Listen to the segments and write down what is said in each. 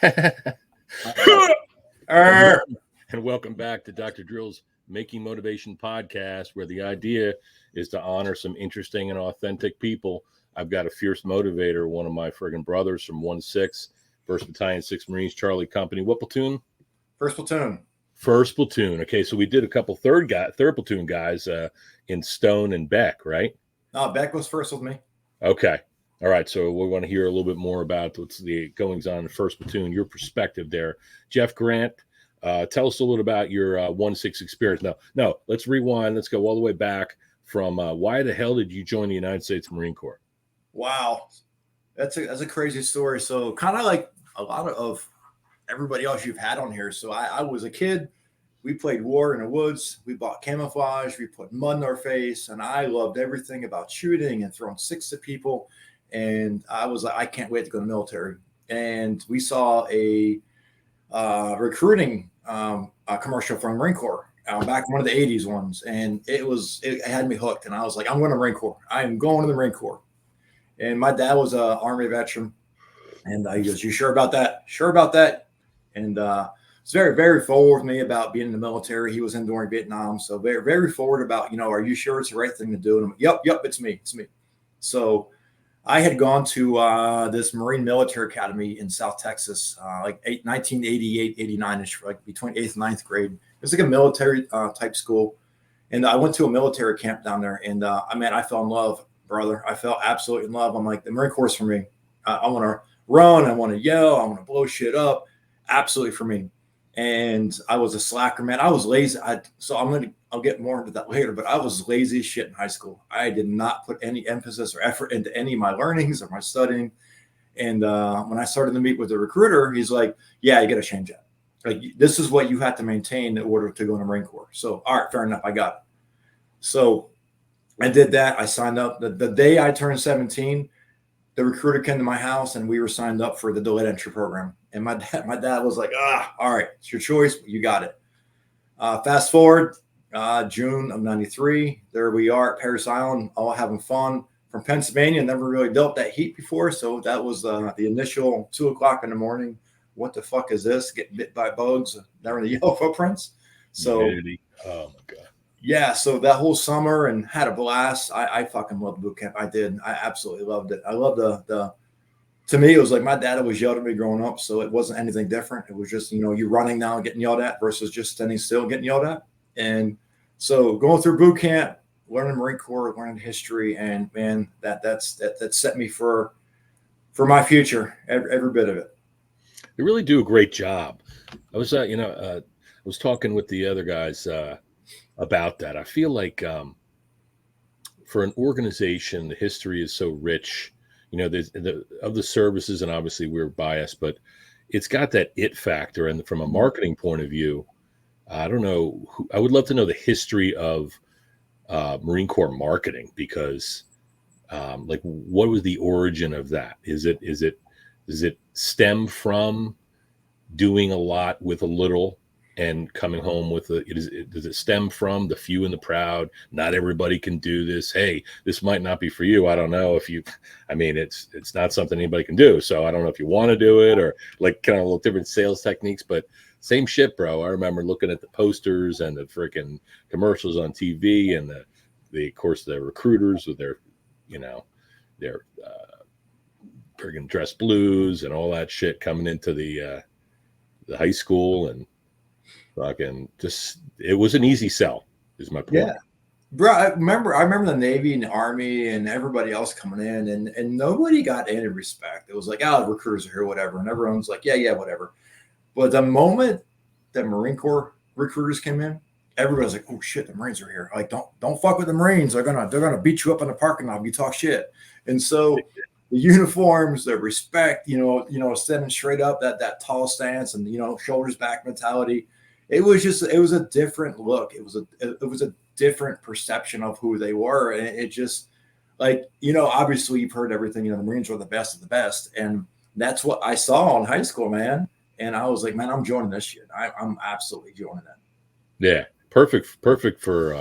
And welcome back to Dr. Drill's Making Motivation podcast, where the idea is to honor some interesting and authentic people. I've got a fierce motivator, one of my friggin' brothers from 1-6, 1st Battalion, 6th Marines, Charlie Company. What platoon? First platoon. First platoon. Okay, so we did a couple third platoon guys in Stone and Beck, right? Beck was first with me. Okay. All right, so we want to hear a little bit more about what's the goings on in First Platoon, your perspective there. Jeff Grant, tell us a little about your 1-6 experience. No, let's rewind. Let's go all the way back from why the hell did you join the United States Marine Corps? Wow, that's a crazy story. So kind of like a lot of everybody else you've had on here. So I was a kid. We played war in the woods. We bought camouflage. We put mud in our face, and I loved everything about shooting and throwing sticks at people. And I was like, I can't wait to go to the military. And we saw a recruiting commercial from Marine Corps back in one of the 80s ones. And it had me hooked. And I was like, I'm going to Marine Corps. I am going to the Marine Corps. And my dad was an Army veteran. And he goes, you sure about that? Sure about that? And it's very, very forward with me about being in the military. He was in during Vietnam. So very, very forward about, are you sure it's the right thing to do? And I'm like, yep, it's me. So I had gone to this Marine Military Academy in South Texas, 1988, 89-ish, like between 8th and 9th grade. It was like a military type school. And I went to a military camp down there. And I fell in love, brother. I fell absolutely in love. I'm like, the Marine Corps is for me. I want to run. I want to yell. I want to blow shit up. Absolutely for me. And I was a slacker, man. I was lazy. I'll get more into that later, but I was lazy as shit in high school. I did not put any emphasis or effort into any of my learnings or my studying. And when I started to meet with the recruiter, he's like, yeah, you got to change that. Like, this is what you have to maintain in order to go in the Marine Corps. So, all right, fair enough. I got it. So I did that. I signed up the day I turned 17. The recruiter came to my house and we were signed up for the delayed entry program. And my dad was like, all right, it's your choice. You got it. Fast forward, June of 93. There we are at Parris Island, all having fun. From Pennsylvania, never really dealt that heat before. So that was the initial 2:00 in the morning. What the fuck is this? Getting bit by bugs. Never in the yellow footprints. So, oh my God. Yeah, so that whole summer and had a blast. I fucking loved boot camp. I did. I absolutely loved it. I loved to me, it was like my dad always yelled at me growing up, so it wasn't anything different. It was just, you running now and getting yelled at versus just standing still and getting yelled at. And so going through boot camp, learning Marine Corps, learning history, and man, that set me for my future, every bit of it. They really do a great job. I was, I was talking with the other guys about that. I feel like for an organization, the history is so rich. Of the services, and obviously we're biased, but it's got that it factor. And from a marketing point of view, I don't know. I would love to know the history of Marine Corps marketing, because what was the origin of that? Does it stem from doing a lot with a little and coming home with does it stem from the few and the proud? Not everybody can do this. Hey, this might not be for you. I don't know if it's not something anybody can do. So I don't know if you want to do it, or like kind of a little different sales techniques, but same shit, bro. I remember looking at the posters and the freaking commercials on TV, and of course the recruiters with their friggin' dress blues and all that shit coming into the high school, and fucking just, it was an easy sell, is my point. Yeah, bro. I remember the Navy and the Army and everybody else coming in, and nobody got any respect. It was like, the recruiters are here, whatever, and everyone's like, yeah, whatever. But the moment that Marine Corps recruiters came in, everybody's like, oh shit, the Marines are here. Like, don't fuck with the Marines. They're gonna beat you up in the parking lot if you talk shit. And so the uniforms, the respect, standing straight up, that tall stance, and shoulders back mentality. It was a different look. It was a different perception of who they were. And it just, like, obviously you've heard everything, the Marines were the best of the best. And that's what I saw in high school, man. And I was like, man, I'm joining this shit. I'm absolutely joining that. Yeah. Perfect for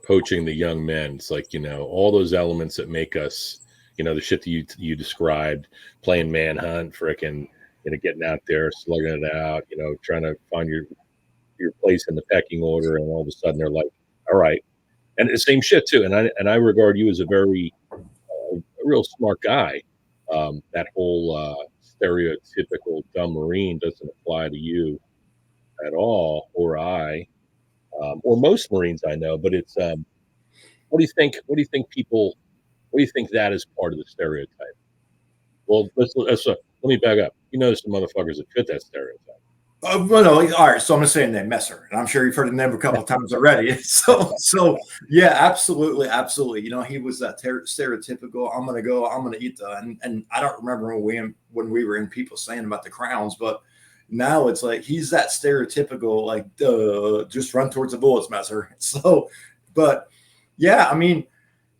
coaching the young men. It's like, all those elements that make us, the shit that you described, playing manhunt, frickin', getting out there, slugging it out, trying to find your place in the pecking order, and all of a sudden they're like, all right. And the same shit too. And I regard you as a very a real smart guy. That whole stereotypical dumb Marine doesn't apply to you at all, or or most Marines I know. But it's what do you think? What do you think people? What do you think that is part of the stereotype? Well, let me back up. There's some motherfuckers that fit that stereotype. Well, no, all right. So I'm gonna say the name Messer, and I'm sure you've heard the name a couple of times already. So yeah, absolutely, absolutely. He was that stereotypical. I'm gonna eat and I don't remember when we were in people saying about the crowns, but now it's like he's that stereotypical, like just run towards the bullets, Messer. So, but yeah, I mean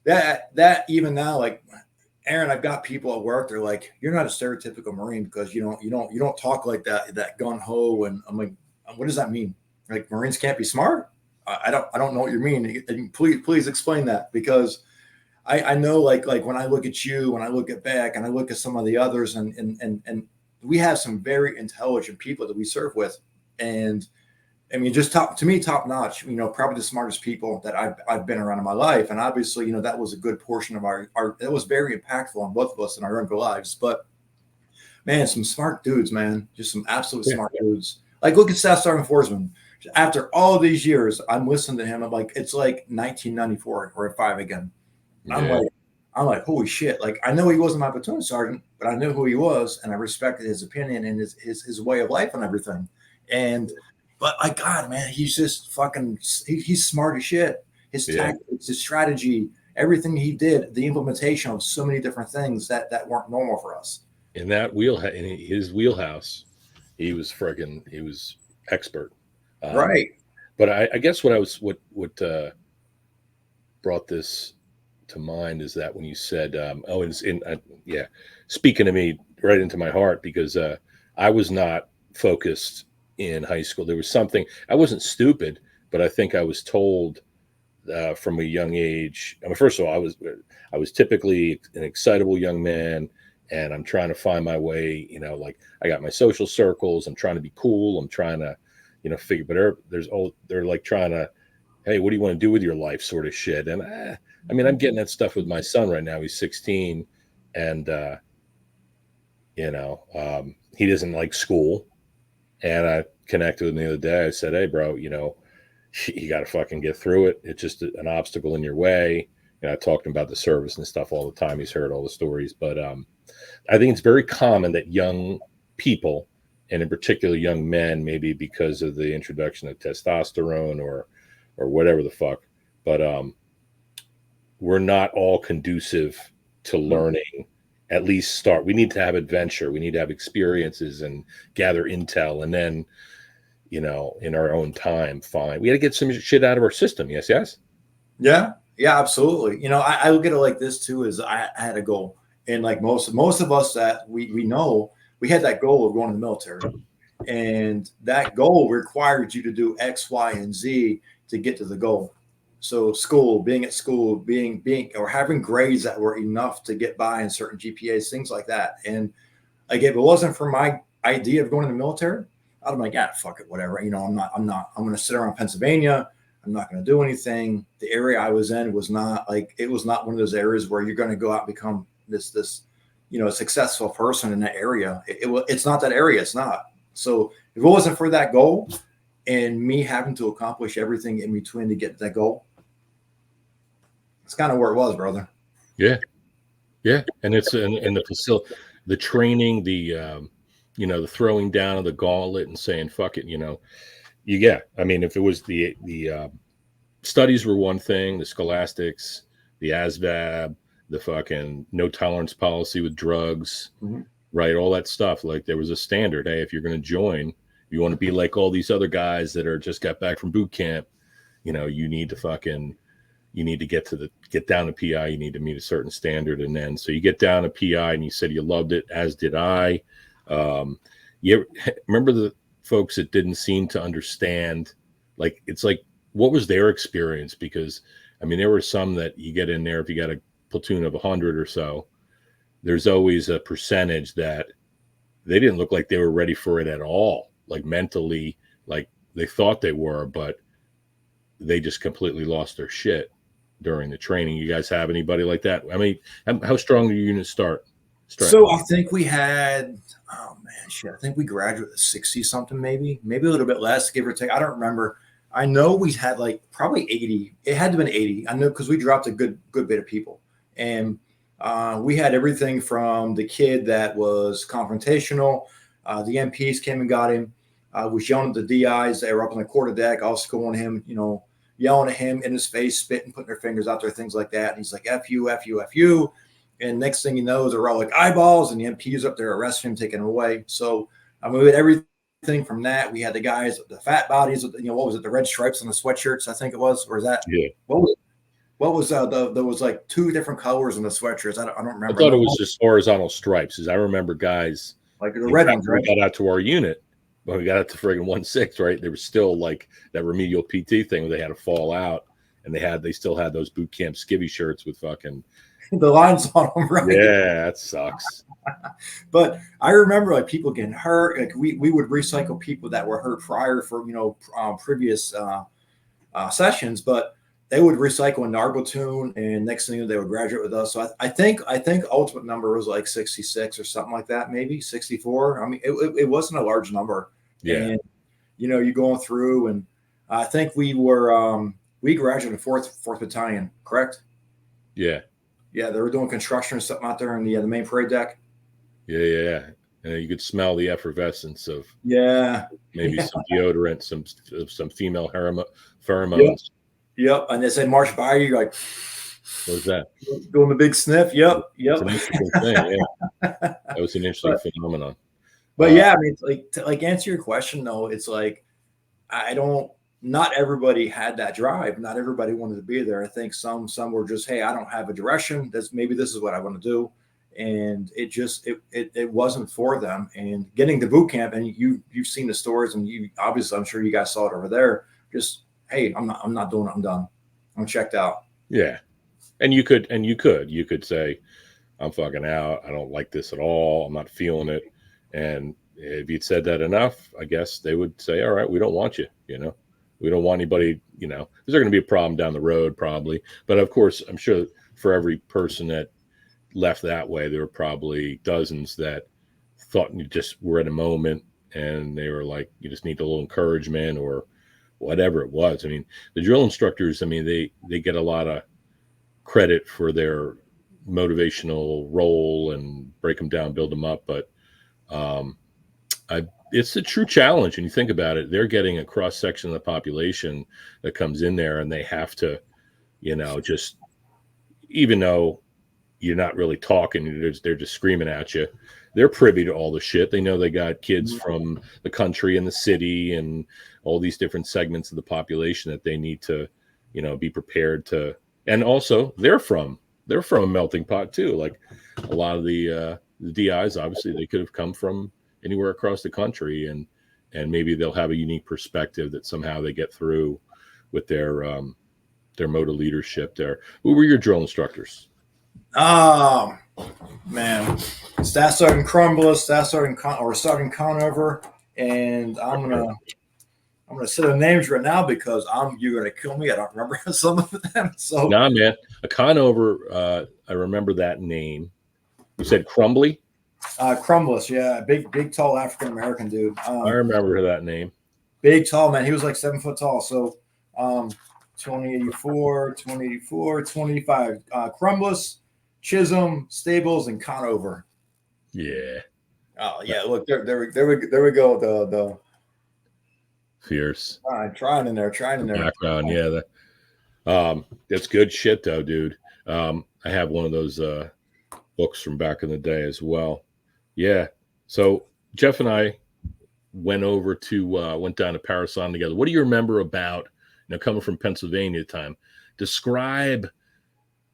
that even now, like Aaron, I've got people at work. They're like, "You're not a stereotypical Marine because you don't talk like that gun ho." And I'm like, "What does that mean? Like Marines can't be smart? I don't know what you mean. And please explain that, because I know like when I look at you, when I look at Beck, and I look at some of the others, and we have some very intelligent people that we serve with, and I mean, just top notch. Probably the smartest people that I've been around in my life, and obviously, that was a good portion of our. That was very impactful on both of us in our younger lives. But man, some smart dudes, man, just some absolute smart dudes. Like, look at Staff Sergeant Forsman. After all these years, I'm listening to him. I'm like, it's like 1994 or 5 again. Yeah. I'm like, holy shit! Like, I know he wasn't my platoon sergeant, but I knew who he was, and I respected his opinion and his way of life and everything. But my God, man, he's just fucking. He's smart as shit. His tactics, his strategy, everything he did, the implementation of so many different things that weren't normal for us. In his wheelhouse, he was expert. Right. But I guess what brought this to mind is that when you said, speaking to me right into my heart, because I was not focused in high school. There was something, I wasn't stupid, but I think I was told from a young age. I mean, first of all, I was typically an excitable young man, and I'm trying to find my way. Like I got my social circles. I'm trying to be cool. I'm trying to, figure. But they're like trying to, hey, what do you want to do with your life, sort of shit. And I mean, I'm getting that stuff with my son right now. He's 16, and he doesn't like school. And I connected with him the other day. I said, hey, bro, you got to fucking get through it. It's just an obstacle in your way. I talked about the service and stuff all the time. He's heard all the stories. But I think it's very common that young people, and in particular young men, maybe because of the introduction of testosterone or whatever the fuck, but we're not all conducive to learning. At least start. We need to have adventure. We need to have experiences and gather intel, and then, in our own time, fine. We got to get some shit out of our system. Yes. Yeah, absolutely. I look at it like this too: is I had a goal, and like most of us that we know, we had that goal of going to the military, and that goal required you to do X, Y, and Z to get to the goal. So being at school, being or having grades that were enough to get by in certain GPAs, things like that. And like, if it wasn't for my idea of going to the military, I'd be like, yeah, fuck it, whatever. I'm going to sit around Pennsylvania. I'm not going to do anything. The area I was in was not one of those areas where you're going to go out and become this successful person in that area. It's not that area. It's not. So if it wasn't for that goal and me having to accomplish everything in between to get to that goal, it's kind of where it was, brother. Yeah. And it's in the facility, the training, the the throwing down of the gauntlet and saying fuck it. I mean, if it was the studies were one thing, the scholastics, the ASVAB, the fucking no tolerance policy with drugs, right? All that stuff. Like, there was a standard. Hey, if you're going to join, you want to be like all these other guys that are just got back from boot camp, you need to get down to PI. You need to meet a certain standard. And then, so you get down to PI, and you said you loved it, as did I. You remember the folks that didn't seem to understand, like, it's like, what was their experience? Because I mean, there were some that you get in there, if you got a platoon of 100 or so, there's always a percentage that they didn't look like they were ready for it at all. Like mentally, like they thought they were, but they just completely lost their shit during the training. You guys have anybody like that? I mean, how strong do your units start? So I think we had, oh man, shit. I think we graduated at 60 something, maybe a little bit less, give or take. I don't remember. I know we had like probably 80. It had to have been 80. I know because we dropped a good bit of people. And we had everything from the kid that was confrontational. The MPs came and got him. Was yelling at the DIs. They were up on the quarterdeck, all schooling him, yelling at him in his face, spitting, putting their fingers out there, things like that. And he's like, F you, F you, F you. And next thing you know, they're all like eyeballs, and the MPs up there arresting him, taking him away. So I mean, we had everything from that. We had the guys, the fat bodies, what was it? The red stripes on the sweatshirts, I think it was. Or is that? Yeah. What was there was like two different colors in the sweatshirts. I don't remember. I thought it was just horizontal stripes, because I remember guys like the red ones, right? We got out to our unit, when we got out to friggin' 1-6, right? There was still like that remedial PT thing where they had to fall out, and they still had those boot camp skivvy shirts with fucking the lines on them, right? Yeah, that sucks. But I remember like people getting hurt. Like we would recycle people that were hurt prior for previous sessions, but they would recycle in Nargotune, and next thing they would graduate with us. So I think ultimate number was like 66 or something like that, maybe 64. I mean, it wasn't a large number. Yeah. And you're going through, and I think we graduated fourth battalion, correct? Yeah. Yeah, they were doing construction or something out there in the main parade deck. Yeah. And you could smell the effervescence of maybe some deodorant, some female pheromones. Yep. And they said march by you, like, what was that? Doing the big sniff. Yep. It's an interesting thing. Yeah. That was an interesting phenomenon. But yeah, I mean, it's like answer your question though. It's like not everybody had that drive. Not everybody wanted to be there. I think some were just, hey, I don't have a direction. Maybe this is what I want to do. And it wasn't for them. And getting to boot camp, and you've seen the stories, and you obviously, I'm sure you guys saw it over there. Just, hey, I'm not doing it. I'm done. I'm checked out. Yeah. And you could say, I'm fucking out. I don't like this at all. I'm not feeling it. And if you'd said that enough, I guess they would say, all right, we don't want you, we don't want anybody, there's going to be a problem down the road probably. But of course, I'm sure for every person that left that way, there were probably dozens that thought you just were at a moment and they were like, you just need a little encouragement or whatever it was. I mean, the drill instructors, I mean, they get a lot of credit for their motivational role and break them down, build them up. But it's a true challenge. And you think about it, they're getting a cross section of the population that comes in there, and they have to, just, even though you're not really talking, they're just screaming at you. They're privy to all the shit. They know they got kids from the country and the city and all these different segments of the population that they need to, be prepared to. And also they're from a melting pot too. Like a lot of the DIs, obviously they could have come from anywhere across the country, and maybe they'll have a unique perspective that somehow they get through with their mode of leadership there. Who were your drill instructors? Oh man, Staff Sergeant Crumbless, Sergeant Conover, and I'm gonna say the names right now because you're gonna kill me. I don't remember some of them. So nah, man, a Conover, I remember that name. You said Crumbly? Crumbless, yeah, big tall African American dude. I remember that name. Big tall man. He was like 7 foot tall. So 2084, 25. Crumbless, Chisholm, Stables, and Conover. Yeah. Oh yeah, look there we go. The fierce. Trying in there. Background, yeah. That's good shit though, dude. I have one of those books from back in the day as well. Yeah. So Jeff and I went down to Paris Island together. What do you remember about, coming from Pennsylvania at the time? Describe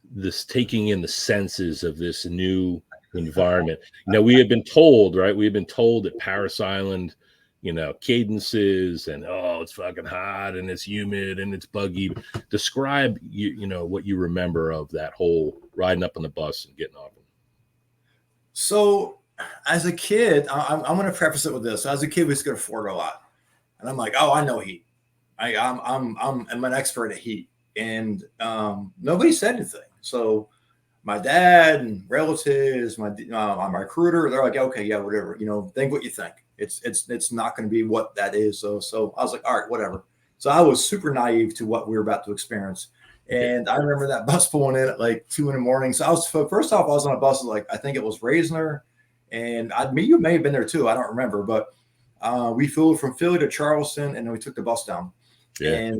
this taking in the senses of this new environment. We had been told, right? We had been told that Paris Island, cadences and, it's fucking hot and it's humid and it's buggy. Describe, what you remember of that whole riding up on the bus and getting off. So as a kid, I'm going to preface it with this. As a kid, we used to go to Florida a lot, and I'm like, oh, I know heat. I'm an expert at heat, and nobody said anything. So my dad and relatives, my recruiter, they're like, okay, yeah, whatever, think what you think. It's not going to be what that is. So I was like, all right, whatever. So I was super naive to what we were about to experience. And I remember that bus pulling in at like 2 a.m. So first off, I was on a bus like, I think it was Raisner, and you may have been there too. I don't remember, but we flew from Philly to Charleston, and then we took the bus down. Yeah.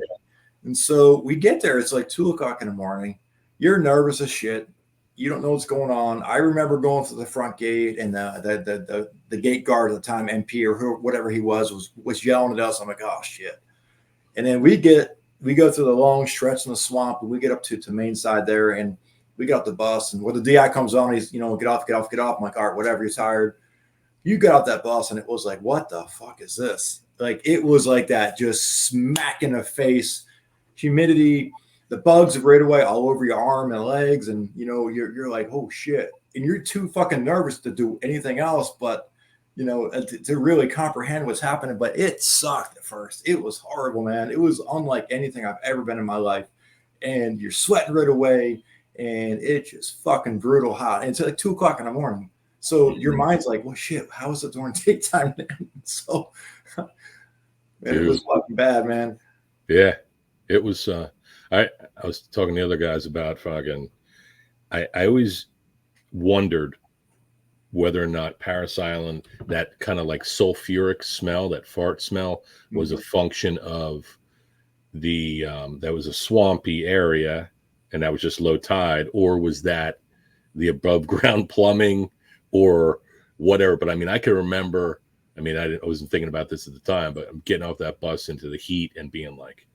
And so we get there. It's like 2 o'clock in the morning. You're nervous as shit. You don't know what's going on. I remember going to the front gate, and the gate guard at the time, MP or whatever he was yelling at us. I'm like, oh shit. And then we go through the long stretch in the swamp, and we get up to main side there, and we get off the bus, and when the DI comes on, he's, get off. I'm like, all right, whatever, you're tired. You got off that bus, and it was like, what the fuck is this? Like, it was like that, just smack in the face, humidity, the bugs right away all over your arm and legs, and you're like, oh shit, and you're too fucking nervous to do anything else, but to really comprehend what's happening. But it sucked at first. It was horrible, man. It was unlike anything I've ever been in my life, and you're sweating right away, and it's just fucking brutal hot. And it's like 2 o'clock in the morning, so your mind's like, well, shit, how is it during daytime? So it was fucking bad, man. Yeah, it was. I was talking to the other guys about fucking. I always wondered whether or not Parris Island, that kind of like sulfuric smell, that fart smell, was a function of the that was a swampy area and that was just low tide, or was that the above ground plumbing or whatever. But I mean, I can remember, I wasn't thinking about this at the time, but I'm getting off that bus into the heat and being like,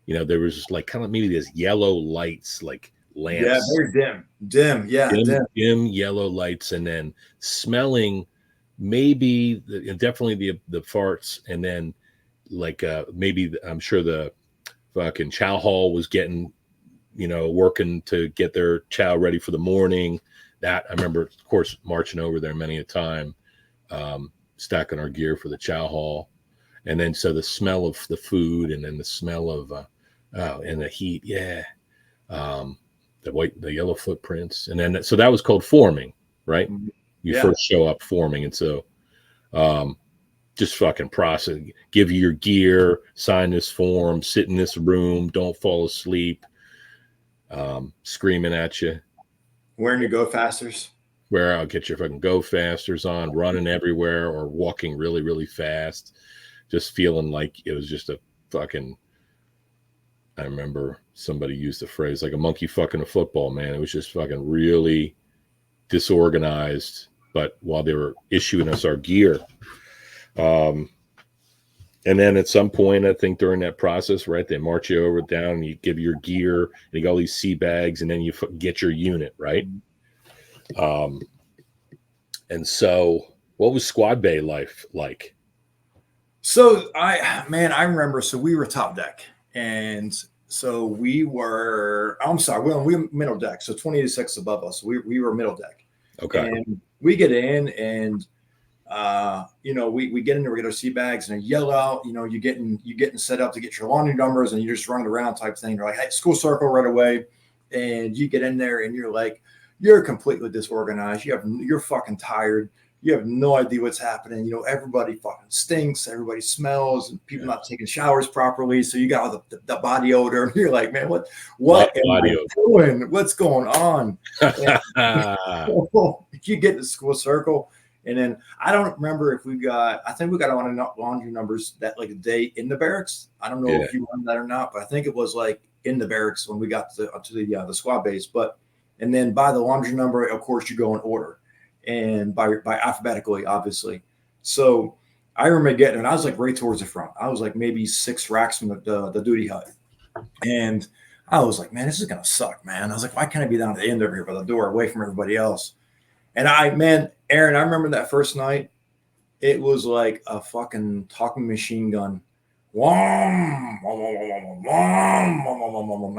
there was just like kind of maybe these yellow lights, like lamps. Yeah, very dim. Yeah, dim yellow lights, and then smelling maybe definitely the farts, and then like maybe I'm sure the fucking chow hall was getting, working to get their chow ready for the morning. That I remember, of course, marching over there many a time, stacking our gear for the chow hall, and then so the smell of the food, and then the smell of and the heat, the yellow footprints, and then so that was called forming, right? You first show up forming, and so just fucking process, give you your gear, sign this form, sit in this room, don't fall asleep, screaming at you, wearing your go fasters, where I'll get your fucking go fasters on, running everywhere or walking really, really fast, just feeling like it was just a fucking, I remember somebody used the phrase like a monkey fucking a football, man. It was just fucking really disorganized, but while they were issuing us our gear. And then at some point, I think during that process, right, they march you over down and you give your gear and you got all these sea bags, and then you get your unit, right? And so what was Squad Bay life like? So I remember, so we were top deck, and so we were middle deck. So 26 above us. We were middle deck. Okay. And we get in, and we get in there, we get our sea bags, and they yell out, you're getting set up to get your laundry numbers, and you're just running around type thing. They're like, hey, school circle right away. And you get in there and you're like, you're completely disorganized. You're fucking tired. You have no idea what's happening. Everybody fucking stinks. Everybody smells, and people not taking showers properly. So you got all the body odor. And you're like, man, what am I doing? What's going on? You get to school circle, and then I don't remember if I think we got on laundry numbers that like a day in the barracks. I don't know if you won that or not, but I think it was like in the barracks when we got to the squad base. And then by the laundry number, of course, you go in order, and by alphabetically, obviously. So I remember getting, and I was like right towards the front. I was like maybe 6 racks from the duty hut, and I was like, man, this is gonna suck, man. I was like, why can't I be down at the end over here by the door, away from everybody else? And Aaron, I remember that first night. It was like a fucking talking machine gun. And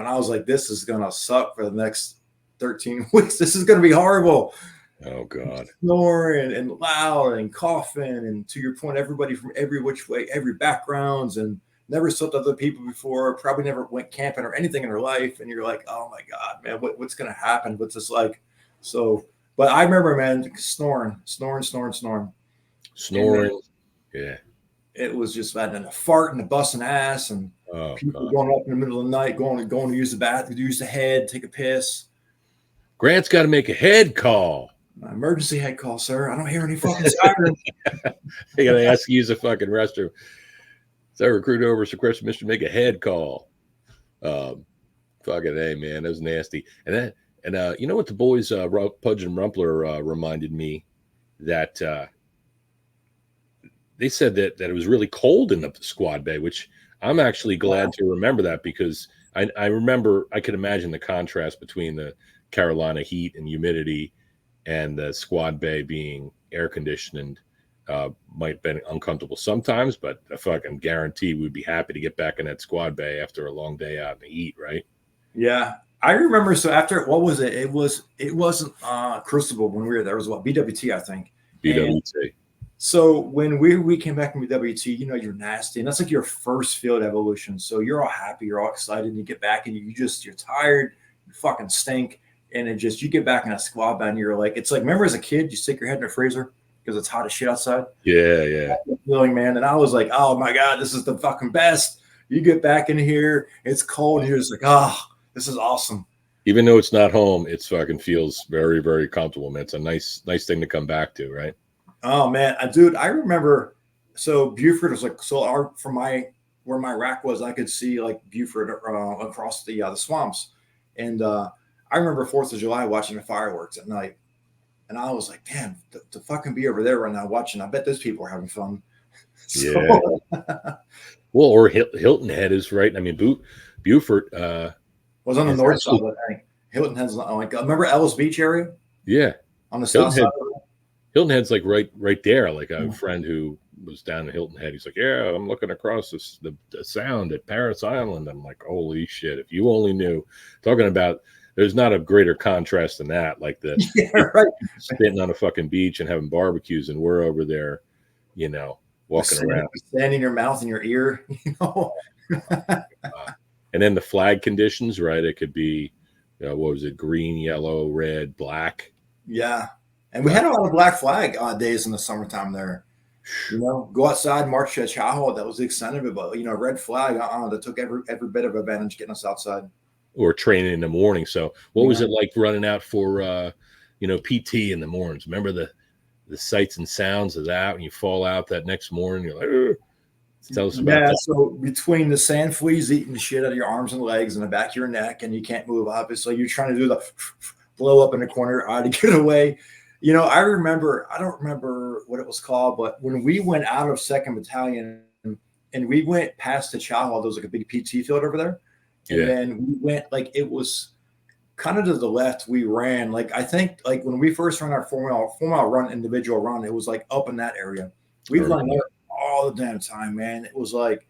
I was like, this is gonna suck for the next 13 weeks. This is gonna be horrible. Oh God. Snoring and loud and coughing, and to your point, everybody from every which way, every backgrounds, and never slept with other people before, probably never went camping or anything in their life, and you're like, oh my God, man, what's gonna happen? What's this like? So, but I remember, man, snoring, and then Snoring. Yeah. it was just that and a fart and a busting ass, and Oh people God. going up in the middle of the night, going to use the bathroom, use the head, take a piss. Grant's got to make a head call. Emergency head call, sir. I don't hear any fucking sirens. They got to ask you to use the fucking restroom. So I recruit over some Christmas to make a head call. Fucking hey, man, that was nasty. And you know what the boys, Pudge and Rumpler, reminded me that they said that it was really cold in the squad bay, which I'm actually glad to remember that, because I remember, I could imagine the contrast between the Carolina heat and humidity and the squad bay being air conditioned. Might have been uncomfortable sometimes, but I fucking guarantee we'd be happy to get back in that squad bay after a long day out in the heat, right? Yeah. I remember. So after, what was it? It wasn't Crucible when we were there. It was what, BWT, I think. And BWT. so when we came back from BWT, you're nasty, and that's like your first field evolution. So you're all happy, you're all excited, and you get back and you're tired, you fucking stink, and you get back in a squad bed and you're like, it's like, remember as a kid, you stick your head in the freezer because it's hot as shit outside. Yeah. Feeling, man. And I was like, oh my God, this is the fucking best. You get back in here, it's cold, and you're just like, oh, this is awesome. Even though it's not home, it's fucking feels very, very comfortable, man. It's a nice thing to come back to, right? Oh man, dude, I remember. So Buford was like, where my rack was, I could see like Buford across the swamps, and I remember 4th of July watching the fireworks at night, and I was like, damn, to fucking be over there right now watching. I bet those people are having fun. Yeah. Well, or Hilton Head is right. I mean, Buford was on the north side. I think Hilton Head's like, remember Ellis Beach area? Yeah, on the south side. Hilton Head's like right there. Like a friend who was down in Hilton Head, he's like, yeah, I'm looking across the sound at Paris Island. I'm like, holy shit! If you only knew. Talking about, there's not a greater contrast than that. Like right. Sitting on a fucking beach and having barbecues, and we're over there, walking around, sand in your mouth and your ear, and then the flag conditions, right? It could be, what was it? Green, yellow, red, black. Yeah. And we had a lot of black flag days in the summertime there. Go outside, march to Chaho. That was the extent of it. But, red flag, that took every bit of advantage getting us outside. Or training in the morning. So what was it like running out for, PT in the mornings? Remember the sights and sounds of that when you fall out that next morning? You're like, tell us about that. So between the sand fleas eating the shit out of your arms and legs and the back of your neck, and you can't move up, it's like you're trying to do the blow up in the corner to get away. I don't remember what it was called, but when we went out of 2nd Battalion and we went past the Chaho, there was like a big PT field over there. And then we went, like, it was kind of to the left. We ran, like, I think, like, when we first ran our 4-mile run, individual run, it was like up in that area. We run there all the damn time, man. It was like,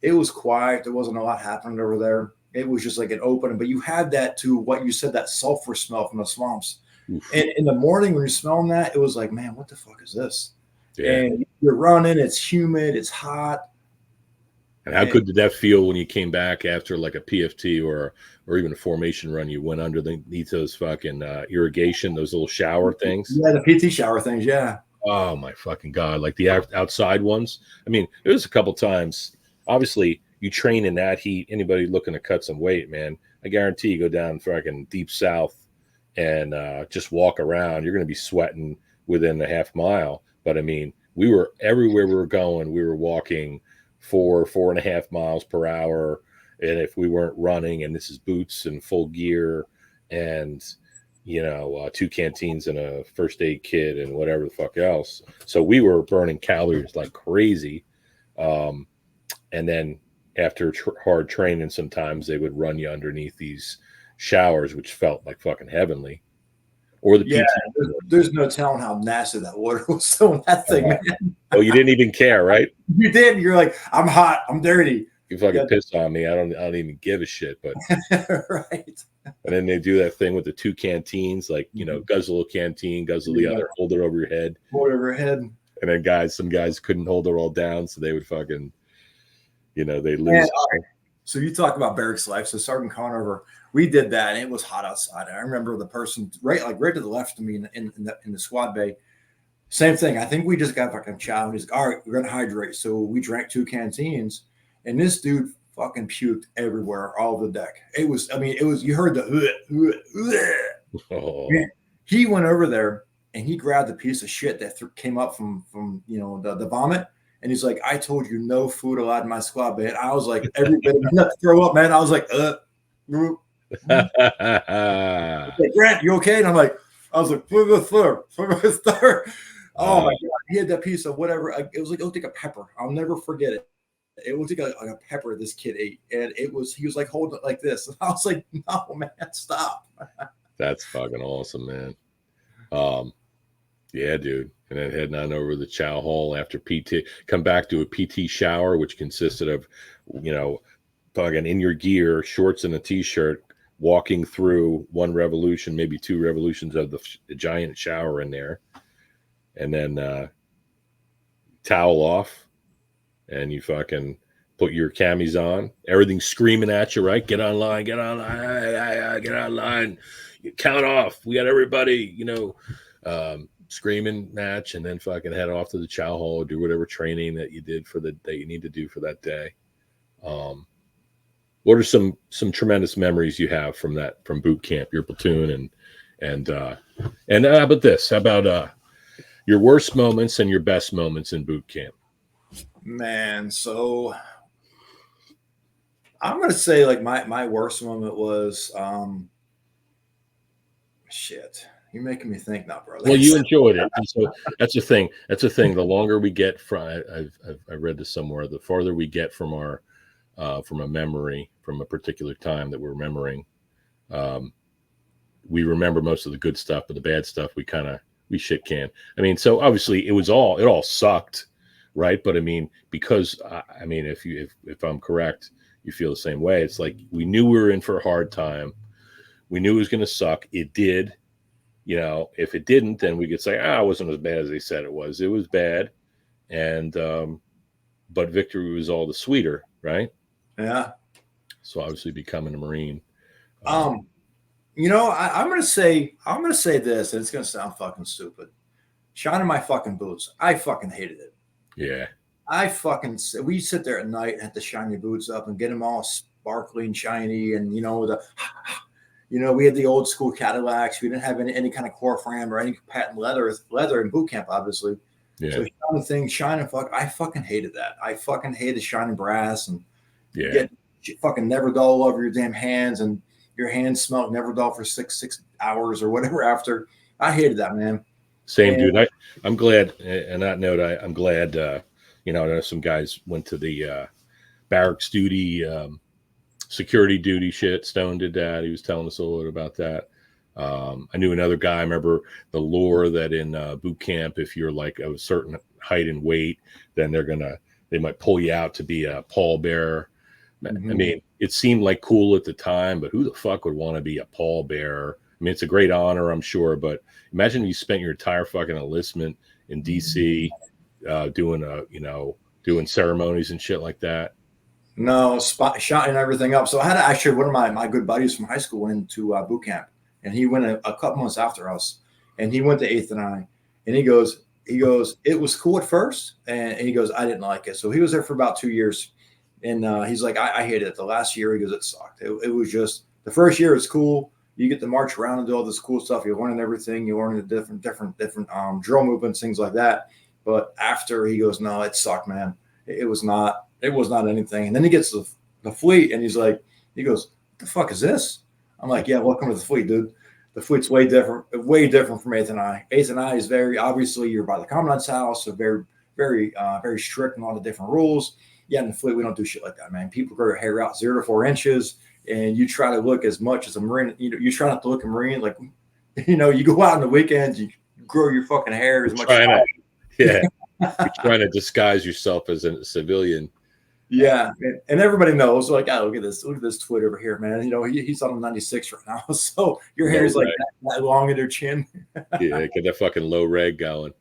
it was quiet. There wasn't a lot happening over there. It was just like an open, but you had that to what you said, that sulfur smell from the swamps. And in the morning when you're smelling that, it was like, man, what the fuck is this? Yeah. And you're running, it's humid, it's hot. And how good did that feel when you came back after like a PFT or even a formation run? You went underneath those fucking irrigation, those little shower things. Yeah, the PT shower things. Yeah. Oh my fucking God. Like the outside ones. I mean, it was a couple times. Obviously, you train in that heat. Anybody looking to cut some weight, man, I guarantee you go down fucking deep south and just walk around. You're going to be sweating within a half mile. But I mean, we were everywhere we were going. We were walking 4.5 miles per hour. And if we weren't running, and this is boots and full gear and, 2 canteens and a first aid kit and whatever the fuck else. So we were burning calories like crazy. And then after hard training, sometimes they would run you underneath these showers, which felt like fucking heavenly. Or the there's no telling how nasty that water was still in that thing, man. Oh, you didn't even care, right? You did. You're like, I'm hot, I'm dirty. You fucking pissed on me. I don't even give a shit. But right. And then they do that thing with the two canteens, like, you know, guzzle a canteen, guzzle the other, hold it over your head. Hold over your head. And then some guys couldn't hold it all down, so they would fucking, you know, they lose. Man, so you talk about barracks life. So Sergeant Conover, we did that, and it was hot outside. I remember the person right to the left of me in the squad bay. Same thing. I think we just got fucking chow. And he's like, all right, we're gonna hydrate. So we drank 2 canteens, and this dude fucking puked everywhere, all over the deck. It was, you heard the. Oh. He went over there and he grabbed a piece of shit that came up from the vomit. And he's like, I told you no food allowed in my squad, man. I was like, every bit of enough to throw up, man. I was like, like, Grant, you okay? And I was like, for the third. Oh my God. He had that piece of whatever. It was like, it'll take a pepper. I'll never forget it. It was like a pepper this kid ate. And he was like holding it like this. And I was like, no, man, stop. That's fucking awesome, man. Yeah, dude. And then heading on over to the chow hall after PT, come back to a PT shower, which consisted of, you know, fucking in your gear, shorts and a t-shirt, walking through 1 revolution, maybe 2 revolutions of the giant shower in there. And then towel off, and you fucking put your camis on. Everything's screaming at you, right? Get online, get online, get online. You count off. We got everybody, you know, screaming match, and then fucking head off to the chow hall, do whatever training that you did that you need to do for that day. What are some tremendous memories you have from boot camp, your platoon, and how about this? How about your worst moments and your best moments in boot camp? Man, so I'm gonna say like my worst moment was shit. You're making me think now, brother. Well, you enjoyed it, and so that's the thing. That's the thing. The longer we get from, I read this somewhere. The farther we get from from a memory, from a particular time that we're remembering, we remember most of the good stuff, but the bad stuff we shit can. I mean, so obviously it all sucked, right? But I mean, because if I'm correct, you feel the same way. It's like we knew we were in for a hard time. We knew it was going to suck. It did. You know, if it didn't, then we could say, it wasn't as bad as they said it was. It was bad. And, but victory was all the sweeter, right? Yeah. So obviously becoming a Marine. You know, I'm going to say this, and it's going to sound fucking stupid. Shining my fucking boots. I fucking hated it. Yeah. We sit there at night, have to shine your boots up and get them all sparkly and shiny. And, you know, we had the old school Cadillacs. We didn't have any kind of core frame or any patent leather in boot camp, obviously. Yeah. So shining, I fucking hated that. I fucking hated shining brass and get fucking never dull over your damn hands, and your hands smelled never dull for six hours or whatever after. I hated that, man. Same, dude. I'm glad. On that note, I'm glad. I know some guys went to the barracks duty. Security duty shit. Stone did that. He was telling us a little bit about that. I knew another guy. I remember the lore that in boot camp, if you're like of a certain height and weight, then they might pull you out to be a pallbearer. Mm-hmm. I mean, it seemed like cool at the time, but who the fuck would want to be a pallbearer? I mean, it's a great honor, I'm sure, but imagine you spent your entire fucking enlistment in DC doing ceremonies and shit like that. No, shot and everything up. So I had one of my good buddies from high school went into boot camp, and he went a couple months after us, and he went to 8th and I, and he goes, it was cool at first, and he goes, I didn't like it. So he was there for about 2 years, and he's like, I hated it. The last year, he goes, it sucked. It was just the first year is cool. You get to march around and do all this cool stuff. You're learning everything. You're learning the different drill movements, things like that. But after, he goes, no, it sucked, man. It was not anything. And then he gets the fleet, and he goes, what the fuck is this? I'm like, yeah, welcome to the fleet, dude. The fleet's way different from 8th and I. 8th and I is very, obviously, you're by the commandant's house, so very, very, very strict on all the different rules. Yeah, in the fleet, we don't do shit like that, man. People grow their hair out 0 to 4 inches, and you try to look as much as a Marine. You try not to look a Marine. Like, you go out on the weekends, you grow your fucking hair as much as possible. Yeah. You're trying to disguise yourself as a civilian. Yeah, and everybody knows, like, oh, look at this twit over here, man. You know, he's on 96 right now, so your hair Low is like reg. that long in your chin. Yeah, get that fucking low reg going.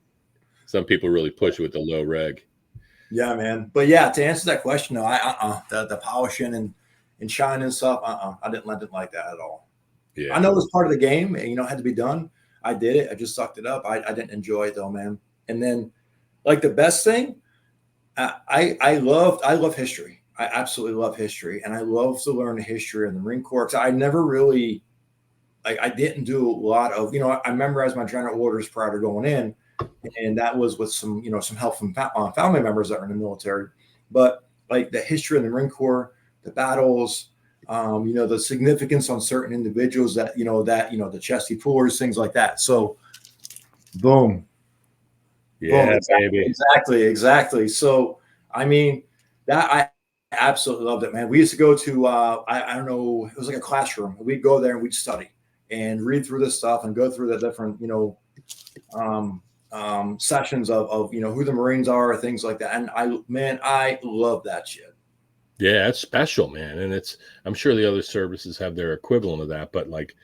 Some people really push with the low reg. Yeah, man. But yeah, to answer that question, though, the polishing and shine and stuff, I didn't like that at all. I Yeah. know it was part of the game, and it had to be done. I did it. I just sucked it up. I didn't enjoy it though, man. And then, like the best thing, I love history. I absolutely love history, and I love to learn the history of the Marine Corps. 'Cause I never really, like, I didn't do a lot of, I memorized my general orders prior to going in, and that was with some, some help from family members that were in the military. But like the history of the Marine Corps, the battles, the significance on certain individuals the chesty pullers, things like that. So, boom, boom, Yeah, baby. exactly. So, I mean, that I absolutely loved it, man. We used to go to, I don't know, it was like a classroom. We'd go there and we'd study and read through this stuff and go through the different, sessions of who the Marines are, things like that. And I love that shit. Yeah, it's special, man. And I'm sure the other services have their equivalent of that, but like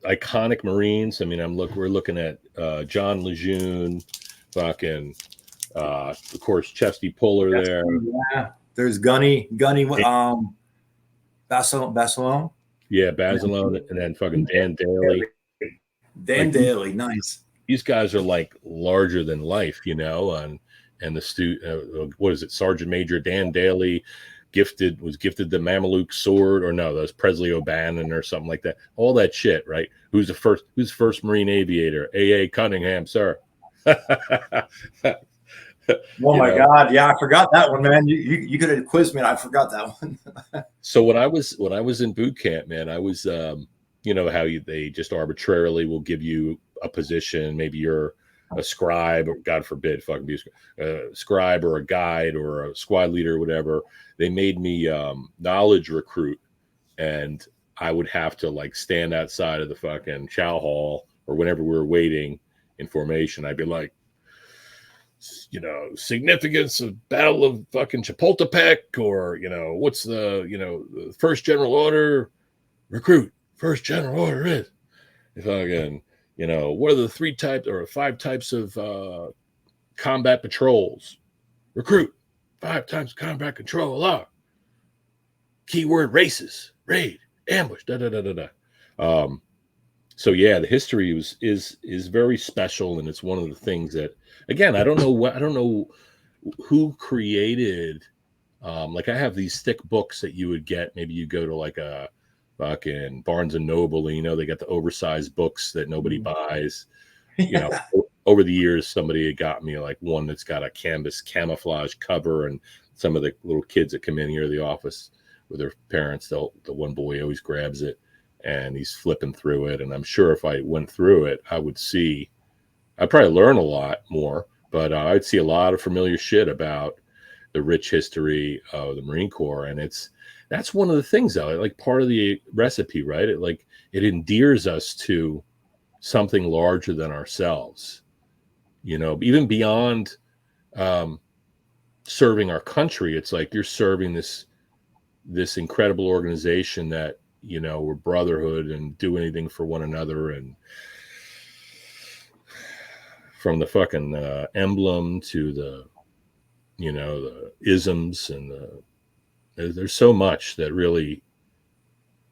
iconic Marines. I mean, we're looking at John Lejeune, fucking, of course, Chesty Puller there. Yeah. There's Gunny, Basilone. Yeah, Basilone, and then fucking Dan Daly. Dan Like, Daly, nice. these guys are like larger than life, and the what is it? Sergeant Major Dan Daly was gifted the Mameluke sword, or no, that was Presley O'Bannon or something like that. All that shit, right? Who's the first Marine aviator? A.A. Cunningham, sir. Oh my God. Yeah, I forgot that one, man. You could have quizzed me and I forgot that one. So when I was in boot camp, man, I was how they just arbitrarily will give you a position. Maybe you're a scribe, or God forbid, fucking be a scribe or a guide or a squad leader or whatever. They made me knowledge recruit, and I would have to like stand outside of the fucking chow hall, or whenever we were waiting in formation, I'd be like, significance of Battle of fucking Chapultepec, or what's the first general order, recruit. First general order is, if again, what are the 3 types or 5 types of combat patrols? Recruit. 5 times combat control are keyword races, raid, ambush, da da da da da. So yeah, the history is very special, and it's one of the things that, again, I don't know who created. Like, I have these thick books that you would get. Maybe you go to like a fucking Barnes and Noble, and they got the oversized books that nobody buys. Over the years, somebody had got me like one that's got a canvas camouflage cover, and some of the little kids that come in here to the office with their parents, the one boy always grabs it and he's flipping through it. And I'm sure if I went through it, I'd probably learn a lot more, but I'd see a lot of familiar shit about the rich history of the Marine Corps. And that's one of the things, though, like part of the recipe, right? It endears us to something larger than ourselves, even beyond serving our country. It's like you're serving this incredible organization that, we're brotherhood and do anything for one another. And from the fucking emblem to the isms, and there's so much that really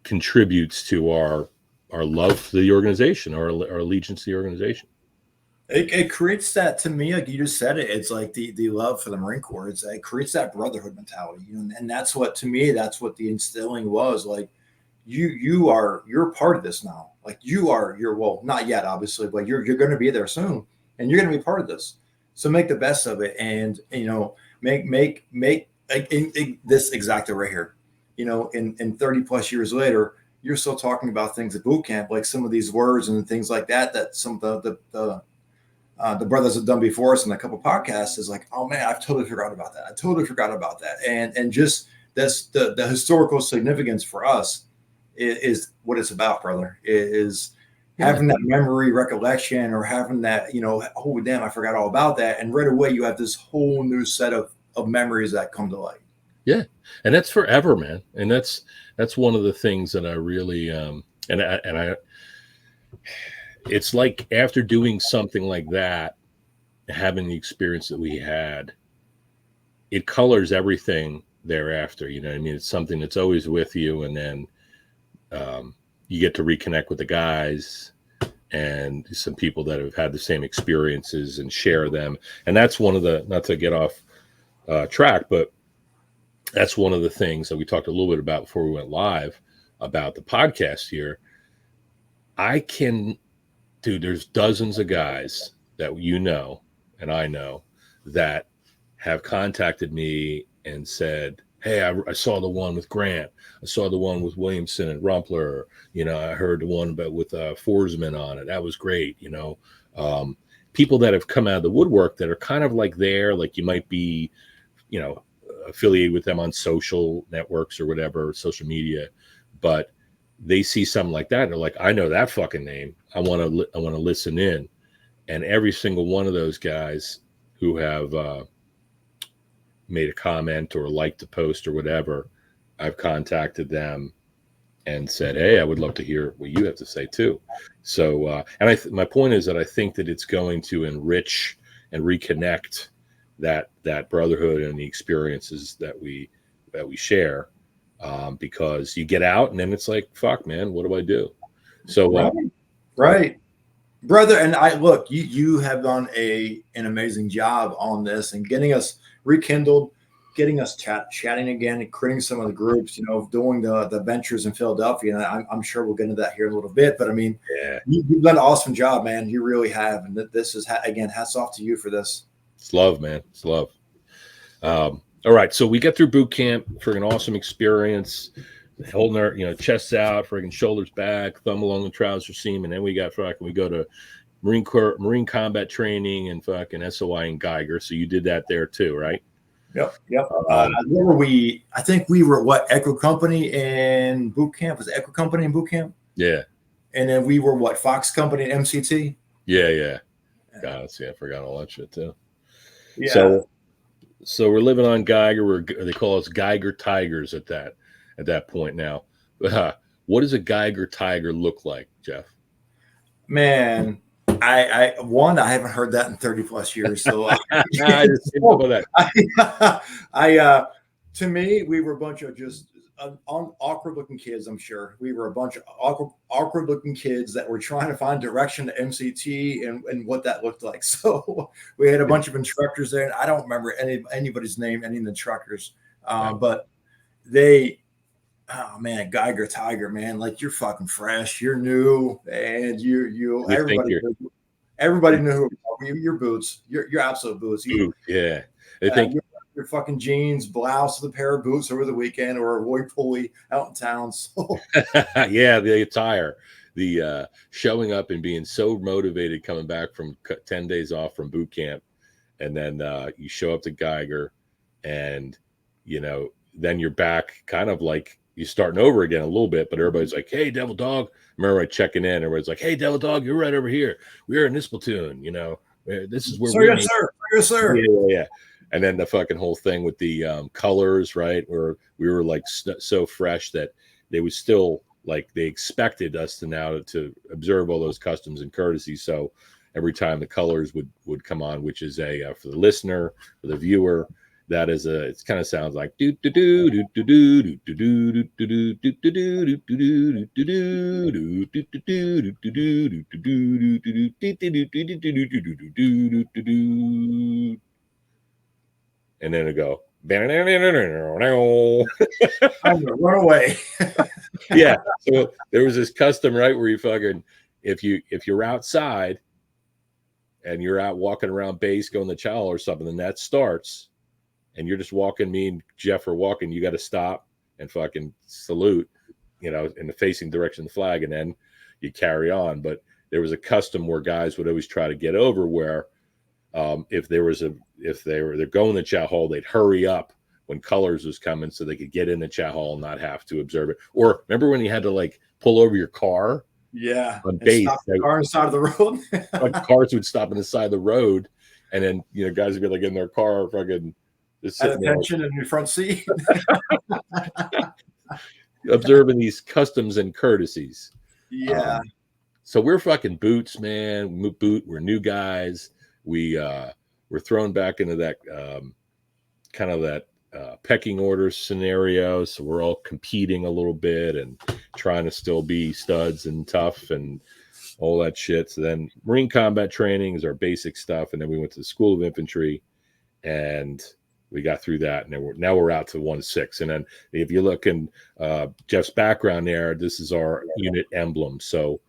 contributes to our love for the organization, our allegiance to the organization. It creates that, to me, like you just said it. It's like the love for the Marine Corps. It creates that brotherhood mentality, and that's what, to me, that's what the instilling was. Like, you're part of this now. Like, you're well, not yet, obviously, but you're going to be there soon, and you're going to be part of this. So make the best of it, and make like this exactly right here. In 30 plus years later, you're still talking about things at boot camp, like some of these words and things like that some of the brothers have done before us in a couple podcasts, is like, oh man, I've totally forgot about that. I totally forgot about that. And just this, the historical significance for us is what it's about, brother. Is having that memory recollection, or having that, oh damn, I forgot all about that. And right away you have this whole new set of memories that come to light. Yeah, and that's forever, man. And that's one of the things that I really and I it's like after doing something like that, having the experience that we had, it colors everything thereafter. You know what I mean? It's something that's always with you, and then um, you get to reconnect with the guys and some people that have had the same experiences and share them. And that's one of the, not to get off track, but that's one of the things that we talked a little bit about before we went live about the podcast here. I can, dude, there's dozens of guys that you know and I know that have contacted me and said, "Hey, I saw the one with Grant. I saw the one with Williamson and Rumpler. You know, I heard the one about with Forsman on it. That was great. You know, um, people that have come out of the woodwork that are kind of like there, like you might be, you know, affiliated with them on social networks or whatever, social media, but they see something like that. And they're like, I know that fucking name. I want to listen in. And every single one of those guys who have made a comment or liked a post or whatever, I've contacted them and said, "Hey, I would love to hear what you have to say too." So, and my point is that I think that it's going to enrich and reconnect that brotherhood and the experiences that we share, because you get out and then it's like, "Fuck, man, what do I do?" So, Right. Right. Brother, and I look, you have done an amazing job on this and getting us rekindled, getting us chatting again, and creating some of the groups, doing the ventures in Philadelphia. And I'm sure we'll get into that here in a little bit. But I mean, yeah, you've done an awesome job, man. You really have. And this is, again, hats off to you for this. it's love, man. It's love. All right, so we get through boot camp for an awesome experience, holding our chests out, friggin' shoulders back, thumb along the trouser seam, and then we go to Marine Corps, Marine combat training, and fucking SOI and Geiger. So you did that there too, right? Yep. Yep. Um, Where were we? I think we were what, Echo Company in boot camp? Was it Echo Company in boot camp? yeah, And then we were what, Fox Company at MCT? yeah. God, see, I forgot all that shit too. Yeah. So we're living on Geiger. They call us Geiger Tigers at that point now. What does a Geiger Tiger look like, Jeff? Man, I haven't heard that in 30 plus years. So I just came up with that. To me, we were a bunch of just awkward looking kids. I'm sure we were a bunch of awkward looking kids that were trying to find direction to MCT and what that looked like. So we had a bunch of instructors there, and I don't remember anybody's name, any of the instructors, but they. Oh man, Geiger Tiger, man! Like, you're fucking fresh, you're new, and you everybody knew your boots, your absolute boots. Yeah, they think your fucking jeans, blouse with a pair of boots over the weekend, or a Roy Pulley out in town. So yeah, the attire, the showing up and being so motivated coming back from 10 days off from boot camp, and then you show up to Geiger, and then you're back kind of like you're starting over again a little bit, but everybody's like, "Hey, Devil Dog." I remember checking in, everybody's like, "Hey, Devil Dog, you're right over here. We're in this platoon, this is where sir, yes, sir. Yeah. And then the fucking whole thing with the colors, right? Where we were like so fresh that they was still like they expected us to now to observe all those customs and courtesies. So every time the colors would come on, which is for the listener, for the viewer, that is it kind of sounds like do do do do do do do do do do do do do do do, and then it go. I'm gonna run away. Yeah. So there was this custom, right, where you fucking if you're outside and you're out walking around base going to chow or something, and that starts, and you're just walking. Me and Jeff are walking. You got to stop and fucking salute, in the facing direction of the flag, and then you carry on. But there was a custom where guys would always try to get over where if they're going to chow hall, they'd hurry up when colors was coming so they could get in the chow hall and not have to observe it. Or remember when you had to like pull over your car? Yeah, on base, stop the car on the side of the road. Like cars would stop on the side of the road, and then guys would be like in their car, fucking Just At sitting there attention in your front seat. observing these customs and courtesies. Yeah. So we're fucking boots, man. We're new guys. We're thrown back into that kind of that pecking order scenario. So we're all competing a little bit and trying to still be studs and tough and all that shit. So then Marine combat training is our basic stuff, and then we went to the School of Infantry, and we got through that, and then now we're out to 1-6. And then if you look in Jeff's background there, this is our unit emblem. So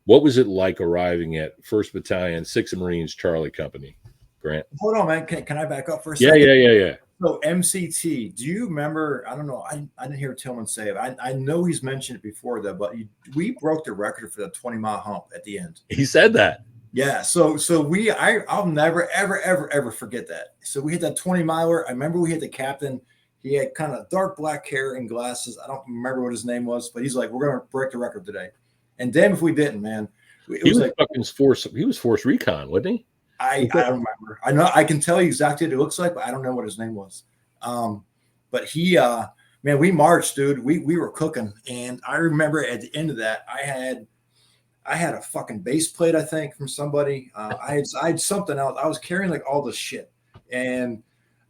what was it like arriving at 1st Battalion, 6th Marines, Charlie Company, Grant? Hold on, man. Can I back up for a Yeah, second? yeah. So MCT, do you remember? I don't know. I didn't hear Tillman say it. I know he's mentioned it before, though, but we broke the record for the 20-mile hump at the end. He said that. Yeah. So I'll never, ever forget that. So we hit that 20-miler. I remember we hit the captain. He had kind of dark black hair and glasses. I don't remember what his name was, but he's like, we're going to break the record today. And damn if we didn't, man. He was like fucking force. He was force recon, wasn't he? I don't remember. I know I can tell you exactly what it looks like, but I don't know what his name was. But he, man, we marched, dude. We were cooking, and I remember at the end of that, I had a fucking base plate, I think, from somebody. I had something else. I was carrying like all this shit, and